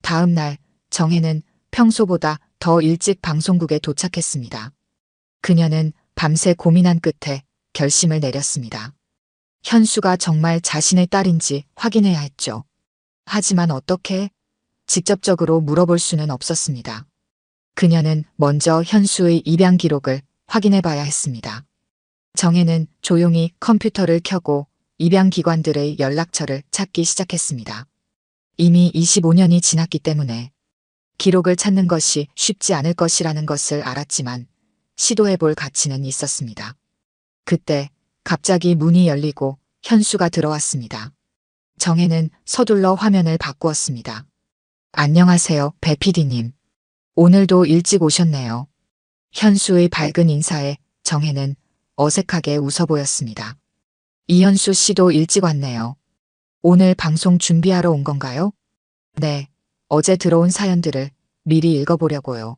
S1: 다음 날 정혜는 평소보다 더 일찍 방송국에 도착했습니다. 그녀는 밤새 고민한 끝에 결심을 내렸습니다. 현수가 정말 자신의 딸인지 확인해야 했죠. 하지만 어떻게? 직접적으로 물어볼 수는 없었습니다. 그녀는 먼저 현수의 입양 기록을 확인해 봐야 했습니다. 정혜는 조용히 컴퓨터를 켜고 입양 기관들의 연락처를 찾기 시작했습니다. 이미 25년이 지났기 때문에 기록을 찾는 것이 쉽지 않을 것이라는 것을 알았지만 시도해 볼 가치는 있었습니다. 그때 갑자기 문이 열리고 현수가 들어왔습니다. 정혜는 서둘러 화면을 바꾸었습니다. 안녕하세요, 배 PD님. 오늘도 일찍 오셨네요. 현수의 밝은 인사에 정혜는 어색하게 웃어 보였습니다. 이현수 씨도 일찍 왔네요. 오늘 방송 준비하러 온 건가요? 네, 어제 들어온 사연들을 미리 읽어보려고요.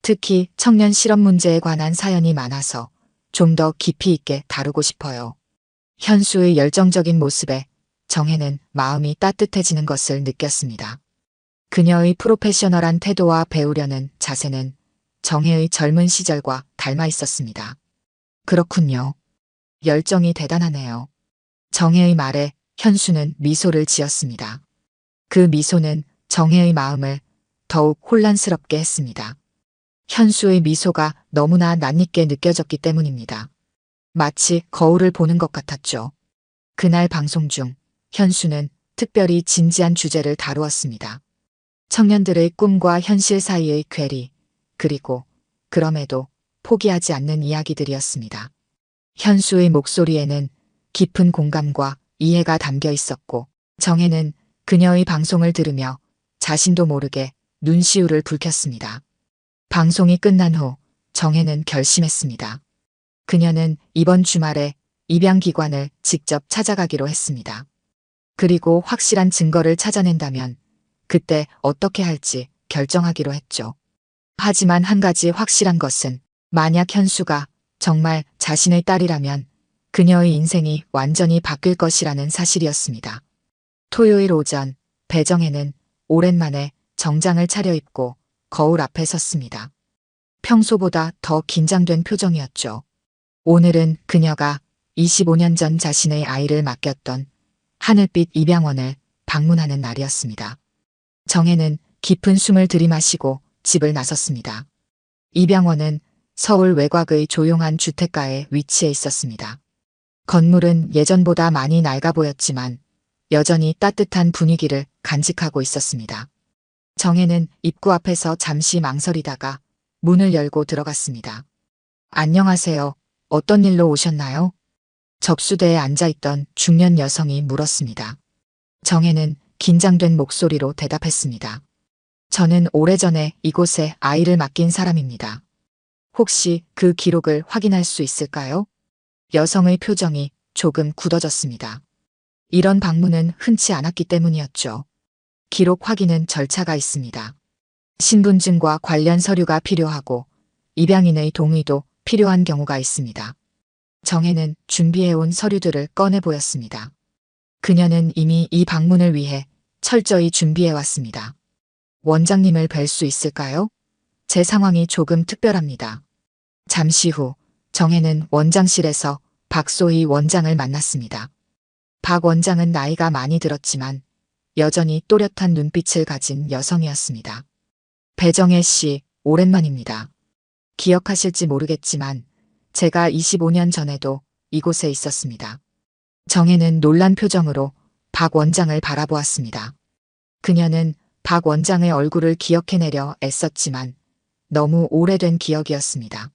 S1: 특히 청년 실업 문제에 관한 사연이 많아서 좀 더 깊이 있게 다루고 싶어요. 현수의 열정적인 모습에 정혜는 마음이 따뜻해지는 것을 느꼈습니다. 그녀의 프로페셔널한 태도와 배우려는 자세는 정혜의 젊은 시절과 닮아 있었습니다. 그렇군요. 열정이 대단하네요. 정혜의 말에 현수는 미소를 지었습니다. 그 미소는 정혜의 마음을 더욱 혼란스럽게 했습니다. 현수의 미소가 너무나 낯익게 느껴졌기 때문입니다. 마치 거울을 보는 것 같았죠. 그날 방송 중 현수는 특별히 진지한 주제를 다루었습니다. 청년들의 꿈과 현실 사이의 괴리, 그리고 그럼에도 포기하지 않는 이야기들이었습니다. 현수의 목소리에는 깊은 공감과 이해가 담겨 있었고 정혜는 그녀의 방송을 들으며 자신도 모르게 눈시울을 붉혔습니다. 방송이 끝난 후 정혜는 결심했습니다. 그녀는 이번 주말에 입양기관을 직접 찾아가기로 했습니다. 그리고 확실한 증거를 찾아낸다면 그때 어떻게 할지 결정하기로 했죠. 하지만 한 가지 확실한 것은 만약 현수가 정말 자신의 딸이라면 그녀의 인생이 완전히 바뀔 것이라는 사실이었습니다. 토요일 오전 배정혜는 오랜만에 정장을 차려입고 거울 앞에 섰습니다. 평소보다 더 긴장된 표정이었죠. 오늘은 그녀가 25년 전 자신의 아이를 맡겼던 하늘빛 입양원을 방문하는 날이었습니다. 정혜는 깊은 숨을 들이마시고 집을 나섰습니다. 입양원은 서울 외곽의 조용한 주택가에 위치해 있었습니다. 건물은 예전보다 많이 낡아 보였지만 여전히 따뜻한 분위기를 간직하고 있었습니다. 정혜는 입구 앞에서 잠시 망설이다가 문을 열고 들어갔습니다. 안녕하세요. 어떤 일로 오셨나요? 접수대에 앉아있던 중년 여성이 물었습니다. 정혜는 긴장된 목소리로 대답했습니다. 저는 오래전에 이곳에 아이를 맡긴 사람입니다. 혹시 그 기록을 확인할 수 있을까요? 여성의 표정이 조금 굳어졌습니다. 이런 방문은 흔치 않았기 때문이었죠. 기록 확인은 절차가 있습니다. 신분증과 관련 서류가 필요하고 입양인의 동의도 필요한 경우가 있습니다. 정혜는 준비해온 서류들을 꺼내 보였습니다. 그녀는 이미 이 방문을 위해 철저히 준비해왔습니다. 원장님을 뵐 수 있을까요? 제 상황이 조금 특별합니다. 잠시 후 정혜는 원장실에서 박소희 원장을 만났습니다. 박 원장은 나이가 많이 들었지만 여전히 또렷한 눈빛을 가진 여성이었습니다. 배정혜 씨, 오랜만입니다. 기억하실지 모르겠지만 제가 25년 전에도 이곳에 있었습니다. 정혜는 놀란 표정으로 박 원장을 바라보았습니다. 그녀는 박 원장의 얼굴을 기억해내려 애썼지만 너무 오래된 기억이었습니다.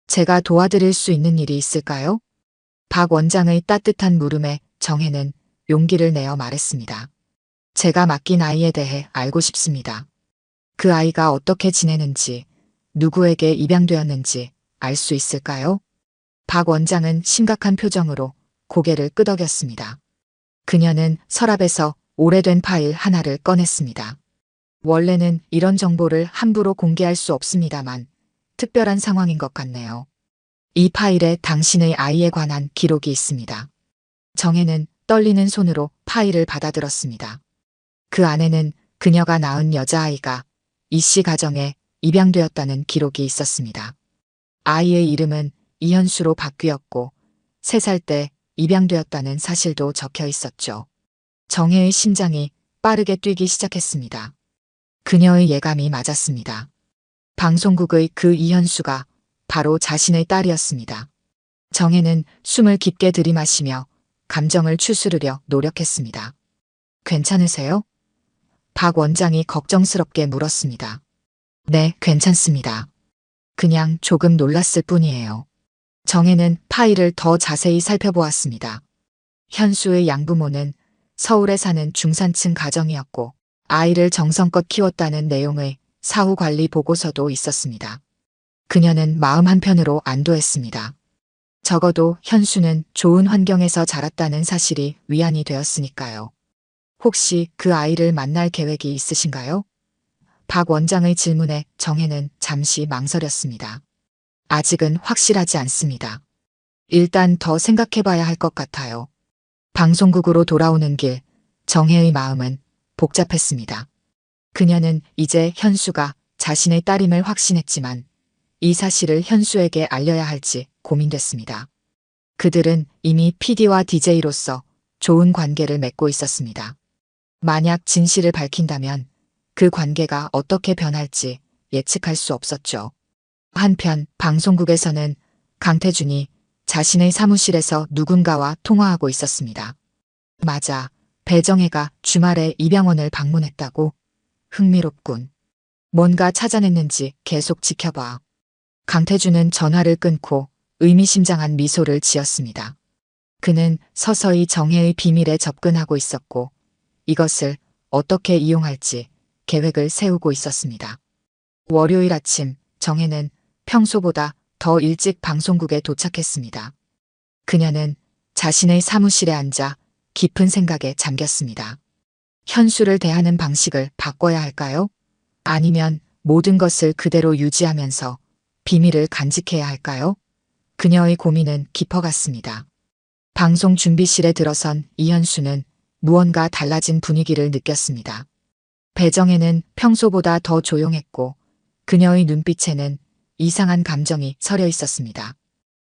S1: 제가 도와드릴 수 있는 일이 있을까요? 박 원장의 따뜻한 물음에 정혜는 용기를 내어 말했습니다. 제가 맡긴 아이에 대해 알고 싶습니다. 그 아이가 어떻게 지내는지, 누구에게 입양되었는지 알 수 있을까요? 박 원장은 심각한 표정으로 고개를 끄덕였습니다. 그녀는 서랍에서 오래된 파일 하나를 꺼냈습니다. 원래는 이런 정보를 함부로 공개할 수 없습니다만 특별한 상황인 것 같네요. 이 파일에 당신의 아이에 관한 기록이 있습니다. 정혜는 떨리는 손으로 파일을 받아들었습니다. 그 안에는 그녀가 낳은 여자아이가 이 씨 가정에 입양되었다는 기록이 있었습니다. 아이의 이름은 이현수로 바뀌었고 3살 때 입양되었다는 사실도 적혀 있었죠. 정혜의 심장이 빠르게 뛰기 시작했습니다. 그녀의 예감이 맞았습니다. 방송국의 그 이현수가 바로 자신의 딸이었습니다. 정혜는 숨을 깊게 들이마시며 감정을 추스르려 노력했습니다. 괜찮으세요? 박 원장이 걱정스럽게 물었습니다. 네, 괜찮습니다. 그냥 조금 놀랐을 뿐이에요. 정혜는 파일을 더 자세히 살펴보았습니다. 현수의 양부모는 서울에 사는 중산층 가정이었고 아이를 정성껏 키웠다는 내용의 사후관리 보고서도 있었습니다. 그녀는 마음 한편으로 안도했습니다. 적어도 현수는 좋은 환경에서 자랐다는 사실이 위안이 되었으니까요. 혹시 그 아이를 만날 계획이 있으신가요? 박 원장의 질문에 정혜는 잠시 망설였습니다. 아직은 확실하지 않습니다. 일단 더 생각해봐야 할 것 같아요. 방송국으로 돌아오는 길, 정혜의 마음은 복잡했습니다. 그녀는 이제 현수가 자신의 딸임을 확신했지만 이 사실을 현수에게 알려야 할지 고민됐습니다. 그들은 이미 PD와 DJ로서 좋은 관계를 맺고 있었습니다. 만약 진실을 밝힌다면 그 관계가 어떻게 변할지 예측할 수 없었죠. 한편 방송국에서는 강태준이 자신의 사무실에서 누군가와 통화하고 있었습니다. 맞아, 배정혜가 주말에 입양원을 방문했다고? 흥미롭군. 뭔가 찾아냈는지 계속 지켜봐. 강태준은 전화를 끊고 의미심장한 미소를 지었습니다. 그는 서서히 정혜의 비밀에 접근하고 있었고 이것을 어떻게 이용할지 계획을 세우고 있었습니다. 월요일 아침 정혜는 평소보다 더 일찍 방송국에 도착했습니다. 그녀는 자신의 사무실에 앉아 깊은 생각에 잠겼습니다. 현수를 대하는 방식을 바꿔야 할까요? 아니면 모든 것을 그대로 유지하면서 비밀을 간직해야 할까요? 그녀의 고민은 깊어갔습니다. 방송 준비실에 들어선 이현수는 무언가 달라진 분위기를 느꼈습니다. 배정혜는 평소보다 더 조용했고 그녀의 눈빛에는 이상한 감정이 서려 있었습니다.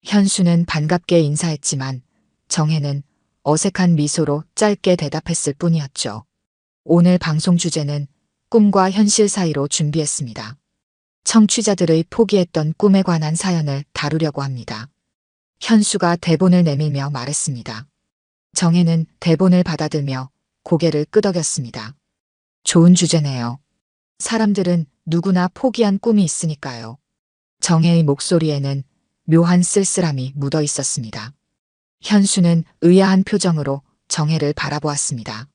S1: 현수는 반갑게 인사했지만 정혜는 어색한 미소로 짧게 대답했을 뿐이었죠. 오늘 방송 주제는 꿈과 현실 사이로 준비했습니다. 청취자들의 포기했던 꿈에 관한 사연을 다루려고 합니다. 현수가 대본을 내밀며 말했습니다. 정혜는 대본을 받아들며 고개를 끄덕였습니다. 좋은 주제네요. 사람들은 누구나 포기한 꿈이 있으니까요. 정혜의 목소리에는 묘한 쓸쓸함이 묻어 있었습니다. 현수는 의아한 표정으로 정혜를 바라보았습니다.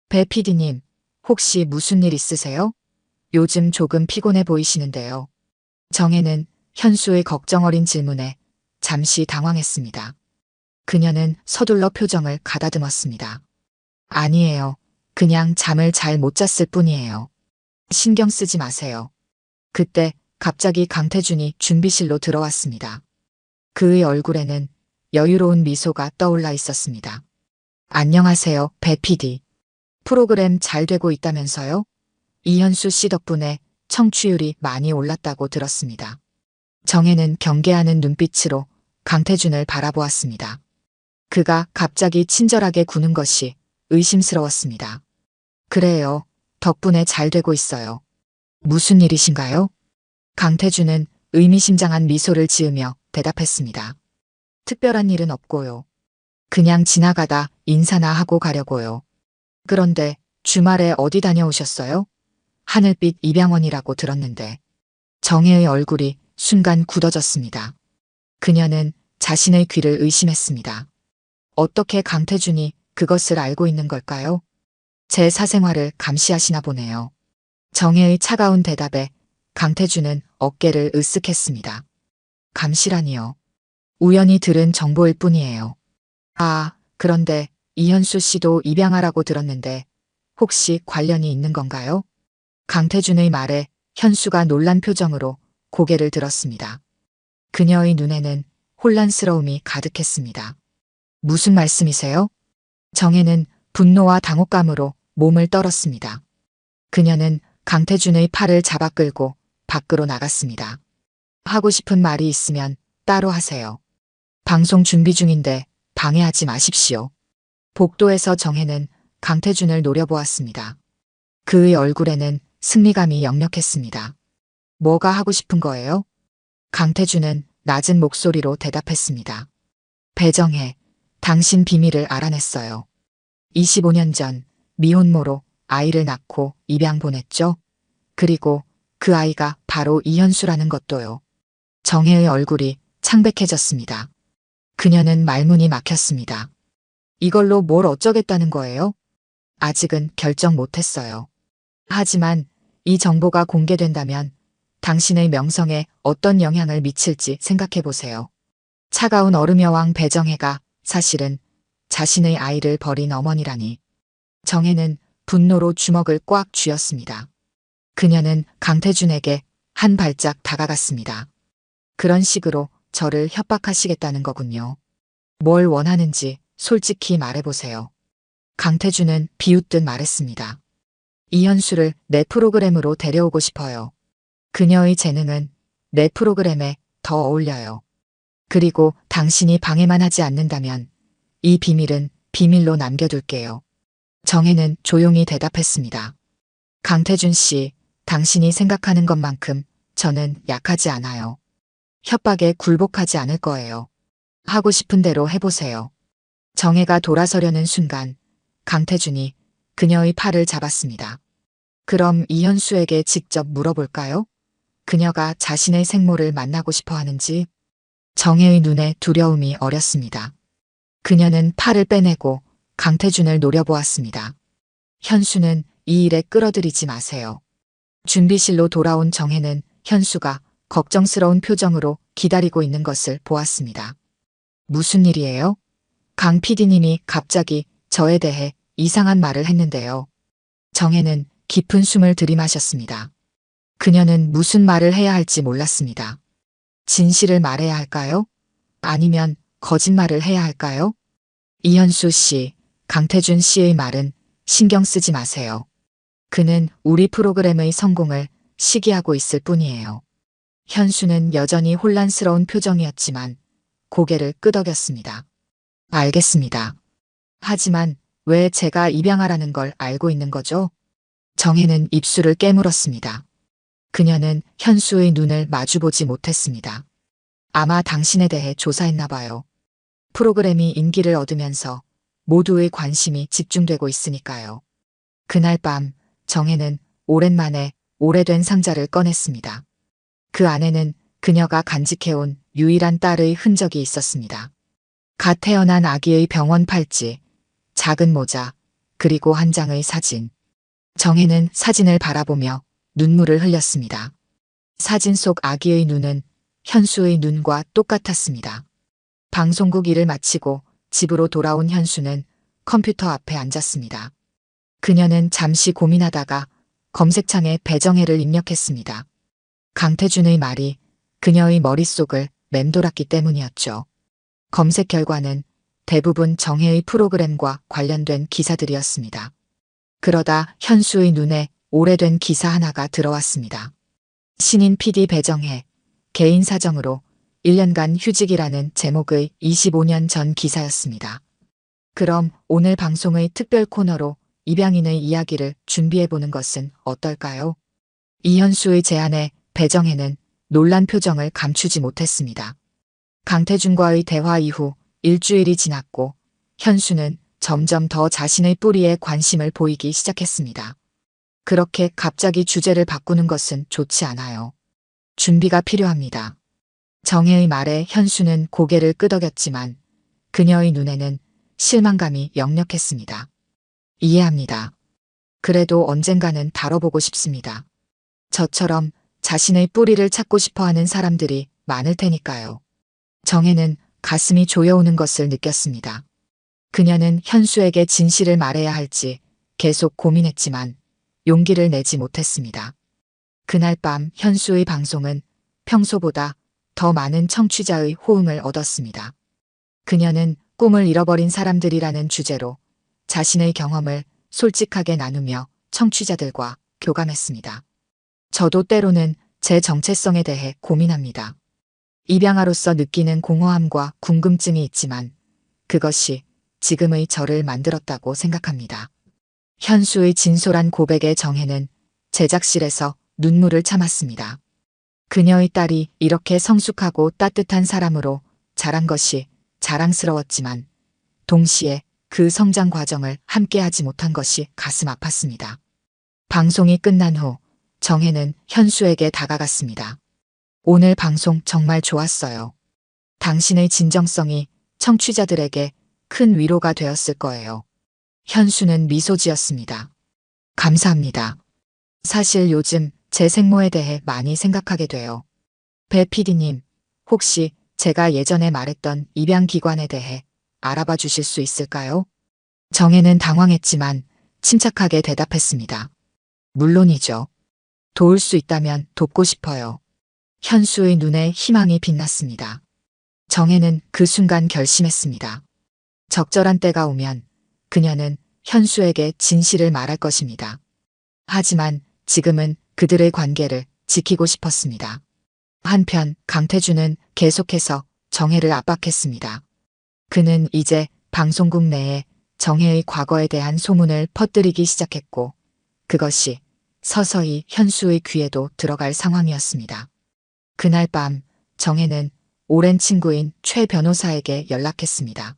S1: 배 PD님, 혹시 무슨 일 있으세요? 요즘 조금 피곤해 보이시는데요. 정혜는 현수의 걱정 어린 질문에 잠시 당황했습니다. 그녀는 서둘러 표정을 가다듬었습니다. 아니에요. 그냥 잠을 잘 못 잤을 뿐이에요. 신경 쓰지 마세요. 그때 갑자기 강태준이 준비실로 들어왔습니다. 그의 얼굴에는 여유로운 미소가 떠올라 있었습니다. 안녕하세요, 배 PD. 프로그램 잘 되고 있다면서요? 이현수 씨 덕분에 청취율이 많이 올랐다고 들었습니다. 정혜는 경계하는 눈빛으로 강태준을 바라보았습니다. 그가 갑자기 친절하게 구는 것이 의심스러웠습니다. 그래요. 덕분에 잘 되고 있어요. 무슨 일이신가요? 강태준은 의미심장한 미소를 지으며 대답했습니다. 특별한 일은 없고요. 그냥 지나가다 인사나 하고 가려고요. 그런데 주말에 어디 다녀오셨어요? 하늘빛 입양원이라고 들었는데. 정혜의 얼굴이 순간 굳어졌습니다. 그녀는 자신의 귀를 의심했습니다. 어떻게 강태준이 그것을 알고 있는 걸까요? 제 사생활을 감시하시나 보네요. 정혜의 차가운 대답에 강태준은 어깨를 으쓱했습니다. 감시라니요. 우연히 들은 정보일 뿐이에요. 아, 그런데 이현수 씨도 입양하라고 들었는데 혹시 관련이 있는 건가요? 강태준의 말에 현수가 놀란 표정으로 고개를 들었습니다. 그녀의 눈에는 혼란스러움이 가득했습니다. 무슨 말씀이세요? 정혜는 분노와 당혹감으로 몸을 떨었습니다. 그녀는 강태준의 팔을 잡아 끌고 밖으로 나갔습니다. 하고 싶은 말이 있으면 따로 하세요. 방송 준비 중인데 방해하지 마십시오. 복도에서 정혜는 강태준을 노려보았습니다. 그의 얼굴에는 승리감이 역력했습니다. 뭐가 하고 싶은 거예요? 강태준은 낮은 목소리로 대답했습니다. 배정혜, 당신 비밀을 알아냈어요. 25년 전 미혼모로 아이를 낳고 입양 보냈죠? 그리고 그 아이가 바로 이현수라는 것도요. 정혜의 얼굴이 창백해졌습니다. 그녀는 말문이 막혔습니다. 이걸로 뭘 어쩌겠다는 거예요? 아직은 결정 못했어요. 하지만 이 정보가 공개된다면 당신의 명성에 어떤 영향을 미칠지 생각해 보세요. 차가운 얼음 여왕 배정혜가 사실은 자신의 아이를 버린 어머니라니. 정혜는 분노로 주먹을 꽉 쥐었습니다. 그녀는 강태준에게 한 발짝 다가갔습니다. 그런 식으로 저를 협박하시겠다는 거군요. 뭘 원하는지 솔직히 말해보세요. 강태준은 비웃듯 말했습니다. 이현수를 내 프로그램으로 데려오고 싶어요. 그녀의 재능은 내 프로그램에 더 어울려요. 그리고 당신이 방해만 하지 않는다면 이 비밀은 비밀로 남겨둘게요. 정혜는 조용히 대답했습니다. 강태준 씨, 당신이 생각하는 것만큼 저는 약하지 않아요. 협박에 굴복하지 않을 거예요. 하고 싶은 대로 해보세요. 정혜가 돌아서려는 순간 강태준이 그녀의 팔을 잡았습니다. 그럼 이현수에게 직접 물어볼까요? 그녀가 자신의 생모를 만나고 싶어 하는지. 정혜의 눈에 두려움이 어렸습니다. 그녀는 팔을 빼내고 강태준을 노려보았습니다. 현수는 이 일에 끌어들이지 마세요. 준비실로 돌아온 정혜는 현수가 걱정스러운 표정으로 기다리고 있는 것을 보았습니다. 무슨 일이에요? 강 PD님이 갑자기 저에 대해 이상한 말을 했는데요. 정혜는 깊은 숨을 들이마셨습니다. 그녀는 무슨 말을 해야 할지 몰랐습니다. 진실을 말해야 할까요? 아니면 거짓말을 해야 할까요? 이현수 씨, 강태준 씨의 말은 신경 쓰지 마세요. 그는 우리 프로그램의 성공을 시기하고 있을 뿐이에요. 현수는 여전히 혼란스러운 표정이었지만 고개를 끄덕였습니다. 알겠습니다. 하지만 왜 제가 입양하라는 걸 알고 있는 거죠? 정혜는 입술을 깨물었습니다. 그녀는 현수의 눈을 마주보지 못했습니다. 아마 당신에 대해 조사했나 봐요. 프로그램이 인기를 얻으면서 모두의 관심이 집중되고 있으니까요. 그날 밤 정혜는 오랜만에 오래된 상자를 꺼냈습니다. 그 안에는 그녀가 간직해온 유일한 딸의 흔적이 있었습니다. 갓 태어난 아기의 병원 팔찌, 작은 모자, 그리고 한 장의 사진. 정혜는 사진을 바라보며 눈물을 흘렸습니다. 사진 속 아기의 눈은 현수의 눈과 똑같았습니다. 방송국 일을 마치고 집으로 돌아온 현수는 컴퓨터 앞에 앉았습니다. 그녀는 잠시 고민하다가 검색창에 배정혜를 입력했습니다. 강태준의 말이 그녀의 머릿속을 맴돌았기 때문이었죠. 검색 결과는 대부분 정혜의 프로그램과 관련된 기사들이었습니다. 그러다 현수의 눈에 오래된 기사 하나가 들어왔습니다. 신인 PD 배정혜, 개인 사정으로 1년간 휴직이라는 제목의 25년 전 기사였습니다. 그럼 오늘 방송의 특별 코너로 입양인의 이야기를 준비해보는 것은 어떨까요? 이현수의 제안에 배정혜는 놀란 표정을 감추지 못했습니다. 강태준과의 대화 이후 일주일이 지났고 현수는 점점 더 자신의 뿌리에 관심을 보이기 시작했습니다. 그렇게 갑자기 주제를 바꾸는 것은 좋지 않아요. 준비가 필요합니다. 정혜의 말에 현수는 고개를 끄덕였지만 그녀의 눈에는 실망감이 역력했습니다. 이해합니다. 그래도 언젠가는 다뤄보고 싶습니다. 저처럼 자신의 뿌리를 찾고 싶어하는 사람들이 많을 테니까요. 정혜는 가슴이 조여오는 것을 느꼈습니다. 그녀는 현수에게 진실을 말해야 할지 계속 고민했지만 용기를 내지 못했습니다. 그날 밤 현수의 방송은 평소보다 더 많은 청취자의 호응을 얻었습니다. 그녀는 꿈을 잃어버린 사람들이라는 주제로 자신의 경험을 솔직하게 나누며 청취자들과 교감했습니다. 저도 때로는 제 정체성에 대해 고민합니다. 입양아로서 느끼는 공허함과 궁금증이 있지만 그것이 지금의 저를 만들었다고 생각합니다. 현수의 진솔한 고백에 정혜는 제작실에서 눈물을 참았습니다. 그녀의 딸이 이렇게 성숙하고 따뜻한 사람으로 자란 것이 자랑스러웠지만 동시에 그 성장 과정을 함께하지 못한 것이 가슴 아팠습니다. 방송이 끝난 후 정혜는 현수에게 다가갔습니다. 오늘 방송 정말 좋았어요. 당신의 진정성이 청취자들에게 큰 위로가 되었을 거예요. 현수는 미소 지었습니다. 감사합니다. 사실 요즘 제 생모에 대해 많이 생각하게 돼요. 배 PD님, 혹시 제가 예전에 말했던 입양기관에 대해 알아봐 주실 수 있을까요? 정혜는 당황했지만 침착하게 대답했습니다. 물론이죠. 도울 수 있다면 돕고 싶어요. 현수의 눈에 희망이 빛났습니다. 정혜는 그 순간 결심했습니다. 적절한 때가 오면 그녀는 현수에게 진실을 말할 것입니다. 하지만 지금은 그들의 관계를 지키고 싶었습니다. 한편 강태준은 계속해서 정혜를 압박했습니다. 그는 이제 방송국 내에 정혜의 과거에 대한 소문을 퍼뜨리기 시작했고 그것이 서서히 현수의 귀에도 들어갈 상황이었습니다. 그날 밤 정혜는 오랜 친구인 최 변호사에게 연락했습니다.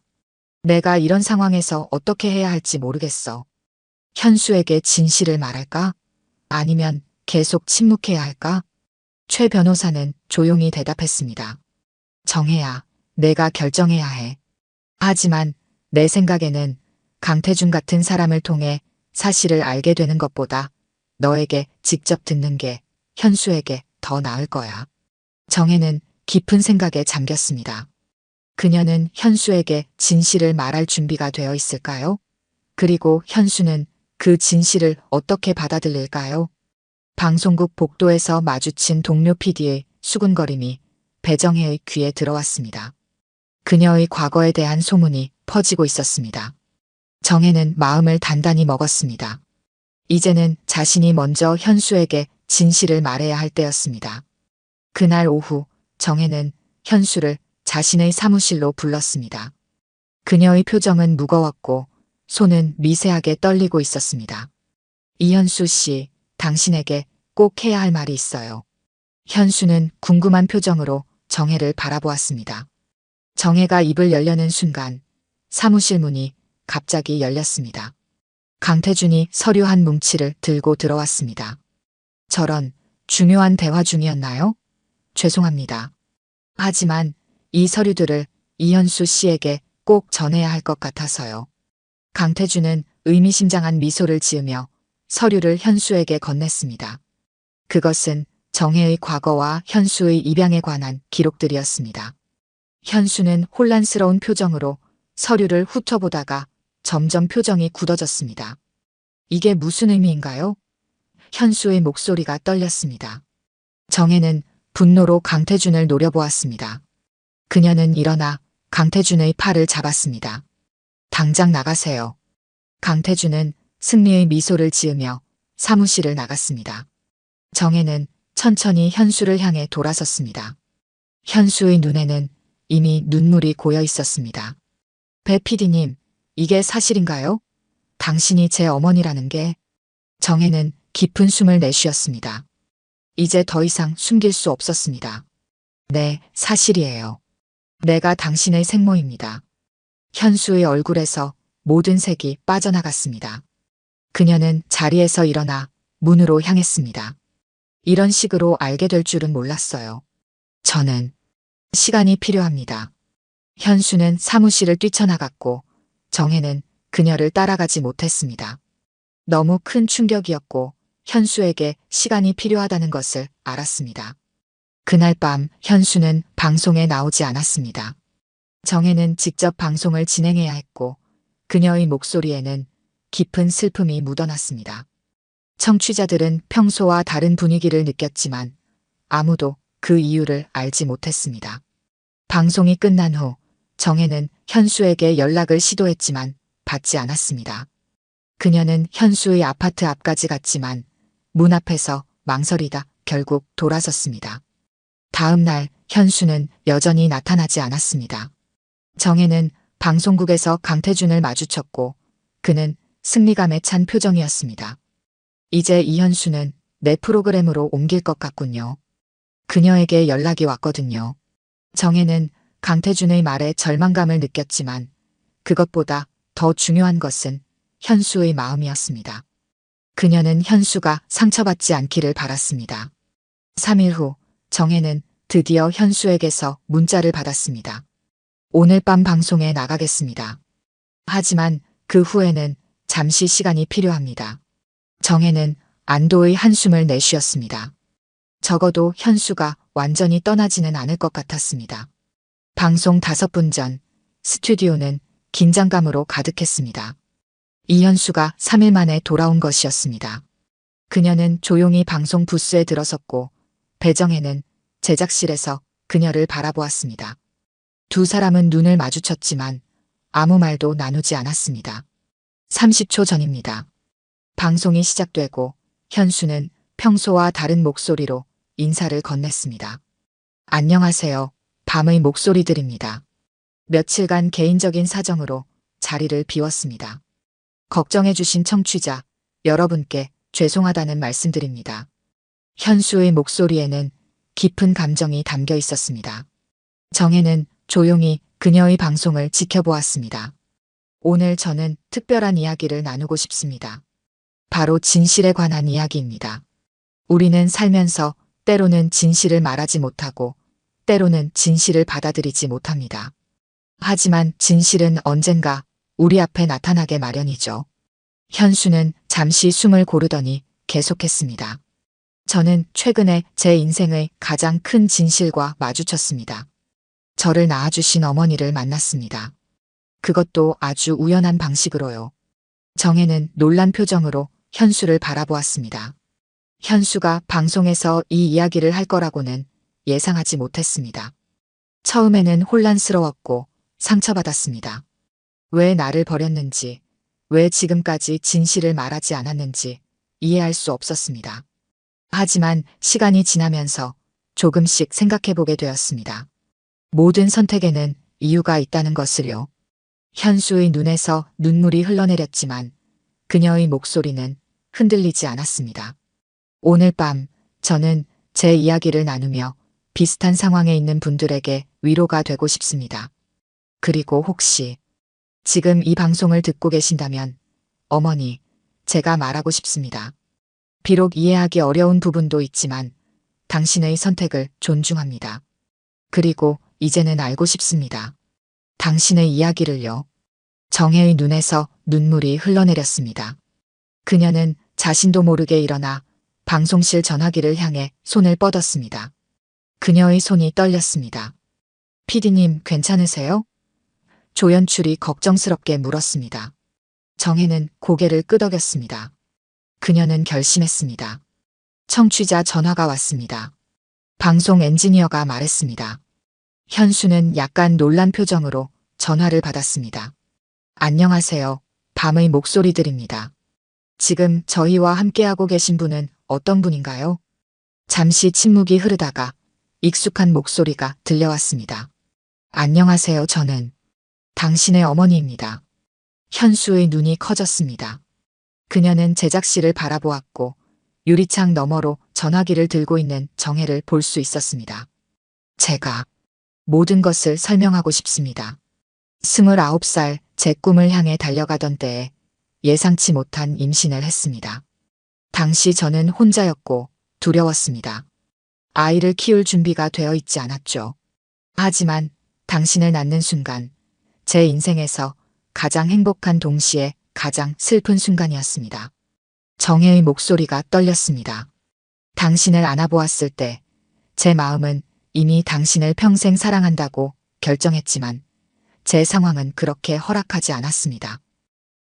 S1: 내가 이런 상황에서 어떻게 해야 할지 모르겠어. 현수에게 진실을 말할까? 아니면 계속 침묵해야 할까? 최 변호사는 조용히 대답했습니다. 정혜야, 내가 결정해야 해. 하지만 내 생각에는 강태준 같은 사람을 통해 사실을 알게 되는 것보다 너에게 직접 듣는 게 현수에게 더 나을 거야. 정혜는 깊은 생각에 잠겼습니다. 그녀는 현수에게 진실을 말할 준비가 되어 있을까요? 그리고 현수는 그 진실을 어떻게 받아들일까요? 방송국 복도에서 마주친 동료 PD의 수군거림이 배정혜의 귀에 들어왔습니다. 그녀의 과거에 대한 소문이 퍼지고 있었습니다. 정혜는 마음을 단단히 먹었습니다. 이제는 자신이 먼저 현수에게 진실을 말해야 할 때였습니다. 그날 오후 정혜는 현수를 자신의 사무실로 불렀습니다. 그녀의 표정은 무거웠고 손은 미세하게 떨리고 있었습니다. 이현수 씨, 당신에게 꼭 해야 할 말이 있어요. 현수는 궁금한 표정으로 정혜를 바라보았습니다. 정혜가 입을 열려는 순간 사무실 문이 갑자기 열렸습니다. 강태준이 서류 한 뭉치를 들고 들어왔습니다. 저런, 중요한 대화 중이었나요? 죄송합니다. 하지만 이 서류들을 이현수 씨에게 꼭 전해야 할 것 같아서요. 강태준은 의미심장한 미소를 지으며 서류를 현수에게 건넸습니다. 그것은 정혜의 과거와 현수의 입양에 관한 기록들이었습니다. 현수는 혼란스러운 표정으로 서류를 훑어보다가 점점 표정이 굳어졌습니다. 이게 무슨 의미인가요? 현수의 목소리가 떨렸습니다. 정혜는 분노로 강태준을 노려보았습니다. 그녀는 일어나 강태준의 팔을 잡았습니다. 당장 나가세요. 강태준은 승리의 미소를 지으며 사무실을 나갔습니다. 정혜는 천천히 현수를 향해 돌아섰습니다. 현수의 눈에는 이미 눈물이 고여 있었습니다. 배 PD님, 이게 사실인가요? 당신이 제 어머니라는 게... 정혜는 깊은 숨을 내쉬었습니다. 이제 더 이상 숨길 수 없었습니다. 네, 사실이에요. 내가 당신의 생모입니다. 현수의 얼굴에서 모든 색이 빠져나갔습니다. 그녀는 자리에서 일어나 문으로 향했습니다. 이런 식으로 알게 될 줄은 몰랐어요. 저는 시간이 필요합니다. 현수는 사무실을 뛰쳐나갔고 정혜는 그녀를 따라가지 못했습니다. 너무 큰 충격이었고 현수에게 시간이 필요하다는 것을 알았습니다. 그날 밤 현수는 방송에 나오지 않았습니다. 정혜는 직접 방송을 진행해야 했고 그녀의 목소리에는 깊은 슬픔이 묻어났습니다. 청취자들은 평소와 다른 분위기를 느꼈지만 아무도 그 이유를 알지 못했습니다. 방송이 끝난 후 정혜는 현수에게 연락을 시도했지만 받지 않았습니다. 그녀는 현수의 아파트 앞까지 갔지만 문 앞에서 망설이다 결국 돌아섰습니다. 다음 날 현수는 여전히 나타나지 않았습니다. 정혜는 방송국에서 강태준을 마주쳤고 그는 승리감에 찬 표정이었습니다. 이제 이현수는 내 프로그램으로 옮길 것 같군요. 그녀에게 연락이 왔거든요. 정혜는 강태준의 말에 절망감을 느꼈지만 그것보다 더 중요한 것은 현수의 마음이었습니다. 그녀는 현수가 상처받지 않기를 바랐습니다. 3일 후 정혜는 드디어 현수에게서 문자를 받았습니다. 오늘 밤 방송에 나가겠습니다. 하지만 그 후에는 잠시 시간이 필요합니다. 정혜는 안도의 한숨을 내쉬었습니다. 적어도 현수가 완전히 떠나지는 않을 것 같았습니다. 방송 5분 전 스튜디오는 긴장감으로 가득했습니다. 이현수가 3일 만에 돌아온 것이었습니다. 그녀는 조용히 방송 부스에 들어섰고 배정혜는 제작실에서 그녀를 바라보았습니다. 두 사람은 눈을 마주쳤지만 아무 말도 나누지 않았습니다. 30초 전입니다. 방송이 시작되고 현수는 평소와 다른 목소리로 인사를 건넸습니다. 안녕하세요. 밤의 목소리들입니다. 며칠간 개인적인 사정으로 자리를 비웠습니다. 걱정해주신 청취자 여러분께 죄송하다는 말씀드립니다. 현수의 목소리에는 깊은 감정이 담겨 있었습니다. 정혜는 조용히 그녀의 방송을 지켜보았습니다. 오늘 저는 특별한 이야기를 나누고 싶습니다. 바로 진실에 관한 이야기입니다. 우리는 살면서 때로는 진실을 말하지 못하고 때로는 진실을 받아들이지 못합니다. 하지만 진실은 언젠가 우리 앞에 나타나게 마련이죠. 현수는 잠시 숨을 고르더니 계속했습니다. 저는 최근에 제 인생의 가장 큰 진실과 마주쳤습니다. 저를 낳아주신 어머니를 만났습니다. 그것도 아주 우연한 방식으로요. 정혜는 놀란 표정으로 현수를 바라보았습니다. 현수가 방송에서 이 이야기를 할 거라고는 예상하지 못했습니다. 처음에는 혼란스러웠고 상처받았습니다. 왜 나를 버렸는지, 왜 지금까지 진실을 말하지 않았는지 이해할 수 없었습니다. 하지만 시간이 지나면서 조금씩 생각해보게 되었습니다. 모든 선택에는 이유가 있다는 것을요. 현수의 눈에서 눈물이 흘러내렸지만 그녀의 목소리는 흔들리지 않았습니다. 오늘 밤 저는 제 이야기를 나누며 비슷한 상황에 있는 분들에게 위로가 되고 싶습니다. 그리고 혹시 지금 이 방송을 듣고 계신다면 어머니, 제가 말하고 싶습니다. 비록 이해하기 어려운 부분도 있지만 당신의 선택을 존중합니다. 그리고 이제는 알고 싶습니다. 당신의 이야기를요. 정혜의 눈에서 눈물이 흘러내렸습니다. 그녀는 자신도 모르게 일어나 방송실 전화기를 향해 손을 뻗었습니다. 그녀의 손이 떨렸습니다. 피디님 괜찮으세요? 조연출이 걱정스럽게 물었습니다. 정혜는 고개를 끄덕였습니다. 그녀는 결심했습니다. 청취자 전화가 왔습니다. 방송 엔지니어가 말했습니다. 현수는 약간 놀란 표정으로 전화를 받았습니다. 안녕하세요. 밤의 목소리들입니다. 지금 저희와 함께하고 계신 분은 어떤 분인가요? 잠시 침묵이 흐르다가 익숙한 목소리가 들려왔습니다. 안녕하세요. 저는 당신의 어머니입니다. 현수의 눈이 커졌습니다. 그녀는 제작실을 바라보았고 유리창 너머로 전화기를 들고 있는 정혜를 볼 수 있었습니다. 제가 모든 것을 설명하고 싶습니다. 29살 제 꿈을 향해 달려가던 때에 예상치 못한 임신을 했습니다. 당시 저는 혼자였고 두려웠습니다. 아이를 키울 준비가 되어 있지 않았죠. 하지만 당신을 낳는 순간 제 인생에서 가장 행복한 동시에 가장 슬픈 순간이었습니다. 정혜의 목소리가 떨렸습니다. 당신을 안아보았을 때 제 마음은 이미 당신을 평생 사랑한다고 결정했지만 제 상황은 그렇게 허락하지 않았습니다.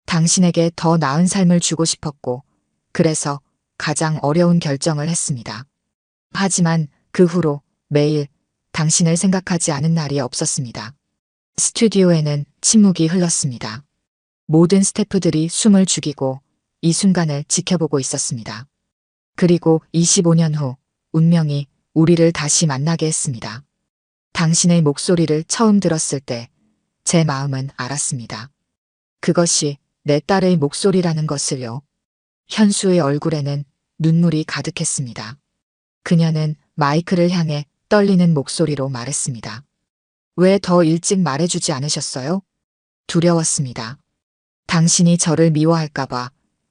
S1: 당신에게 더 나은 삶을 주고 싶었고 그래서 가장 어려운 결정을 했습니다. 하지만 그 후로 매일 당신을 생각하지 않은 날이 없었습니다. 스튜디오에는 침묵이 흘렀습니다. 모든 스태프들이 숨을 죽이고 이 순간을 지켜보고 있었습니다. 그리고 25년 후 운명이 우리를 다시 만나게 했습니다. 당신의 목소리를 처음 들었을 때 제 마음은 알았습니다. 그것이 내 딸의 목소리라는 것을요. 현수의 얼굴에는 눈물이 가득했습니다. 그녀는 마이크를 향해 떨리는 목소리로 말했습니다. 왜 더 일찍 말해주지 않으셨어요? 두려웠습니다. 당신이 저를 미워할까봐,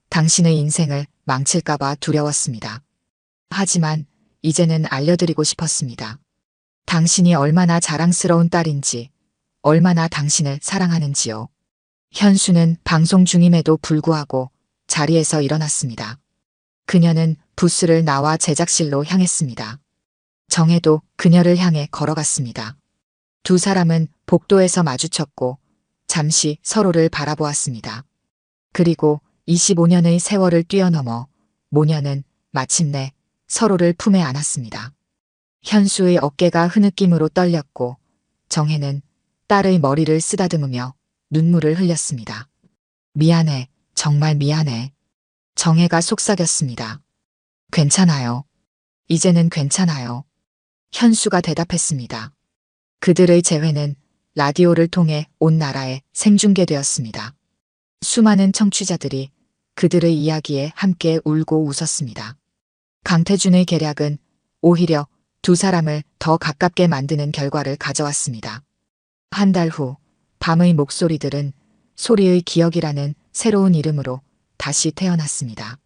S1: 당신의 인생을 망칠까봐 두려웠습니다. 하지만 이제는 알려드리고 싶었습니다. 당신이 얼마나 자랑스러운 딸인지, 얼마나 당신을 사랑하는지요. 현수는 방송 중임에도 불구하고 자리에서 일어났습니다. 그녀는 부스를 나와 제작실로 향했습니다. 정혜도 그녀를 향해 걸어갔습니다. 두 사람은 복도에서 마주쳤고 잠시 서로를 바라보았습니다. 그리고 25년의 세월을 뛰어넘어 모녀는 마침내 서로를 품에 안았습니다. 현수의 어깨가 흐느낌으로 떨렸고 정혜는 딸의 머리를 쓰다듬으며 눈물을 흘렸습니다. 미안해, 정말 미안해. 정혜가 속삭였습니다. 괜찮아요. 이제는 괜찮아요. 현수가 대답했습니다. 그들의 재회는 라디오를 통해 온 나라에 생중계되었습니다. 수많은 청취자들이 그들의 이야기에 함께 울고 웃었습니다. 강태준의 계략은 오히려 두 사람을 더 가깝게 만드는 결과를 가져왔습니다. 한 달 후 밤의 목소리들은 소리의 기억이라는 새로운 이름으로 다시 태어났습니다.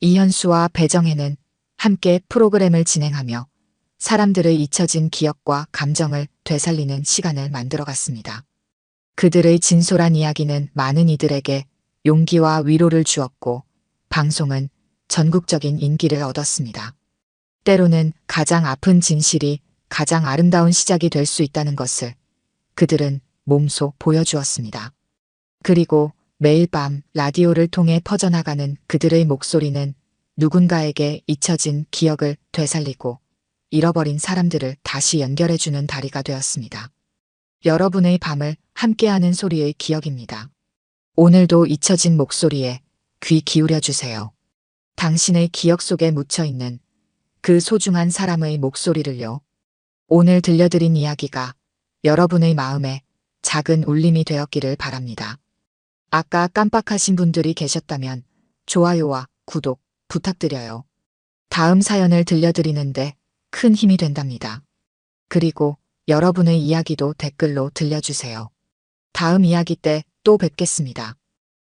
S1: 이현수와 배정혜는 함께 프로그램을 진행하며 사람들의 잊혀진 기억과 감정을 되살리는 시간을 만들어갔습니다. 그들의 진솔한 이야기는 많은 이들에게 용기와 위로를 주었고 방송은 전국적인 인기를 얻었습니다. 때로는 가장 아픈 진실이 가장 아름다운 시작이 될 수 있다는 것을 그들은 몸소 보여주었습니다. 그리고 매일 밤 라디오를 통해 퍼져나가는 그들의 목소리는 누군가에게 잊혀진 기억을 되살리고 잃어버린 사람들을 다시 연결해주는 다리가 되었습니다. 여러분의 밤을 함께하는 소리의 기억입니다. 오늘도 잊혀진 목소리에 귀 기울여주세요. 당신의 기억 속에 묻혀있는 그 소중한 사람의 목소리를요. 오늘 들려드린 이야기가 여러분의 마음에 작은 울림이 되었기를 바랍니다. 아까 깜빡하신 분들이 계셨다면 좋아요와 구독 부탁드려요. 다음 사연을 들려드리는데 큰 힘이 된답니다. 그리고 여러분의 이야기도 댓글로 들려주세요. 다음 이야기 때 또 뵙겠습니다.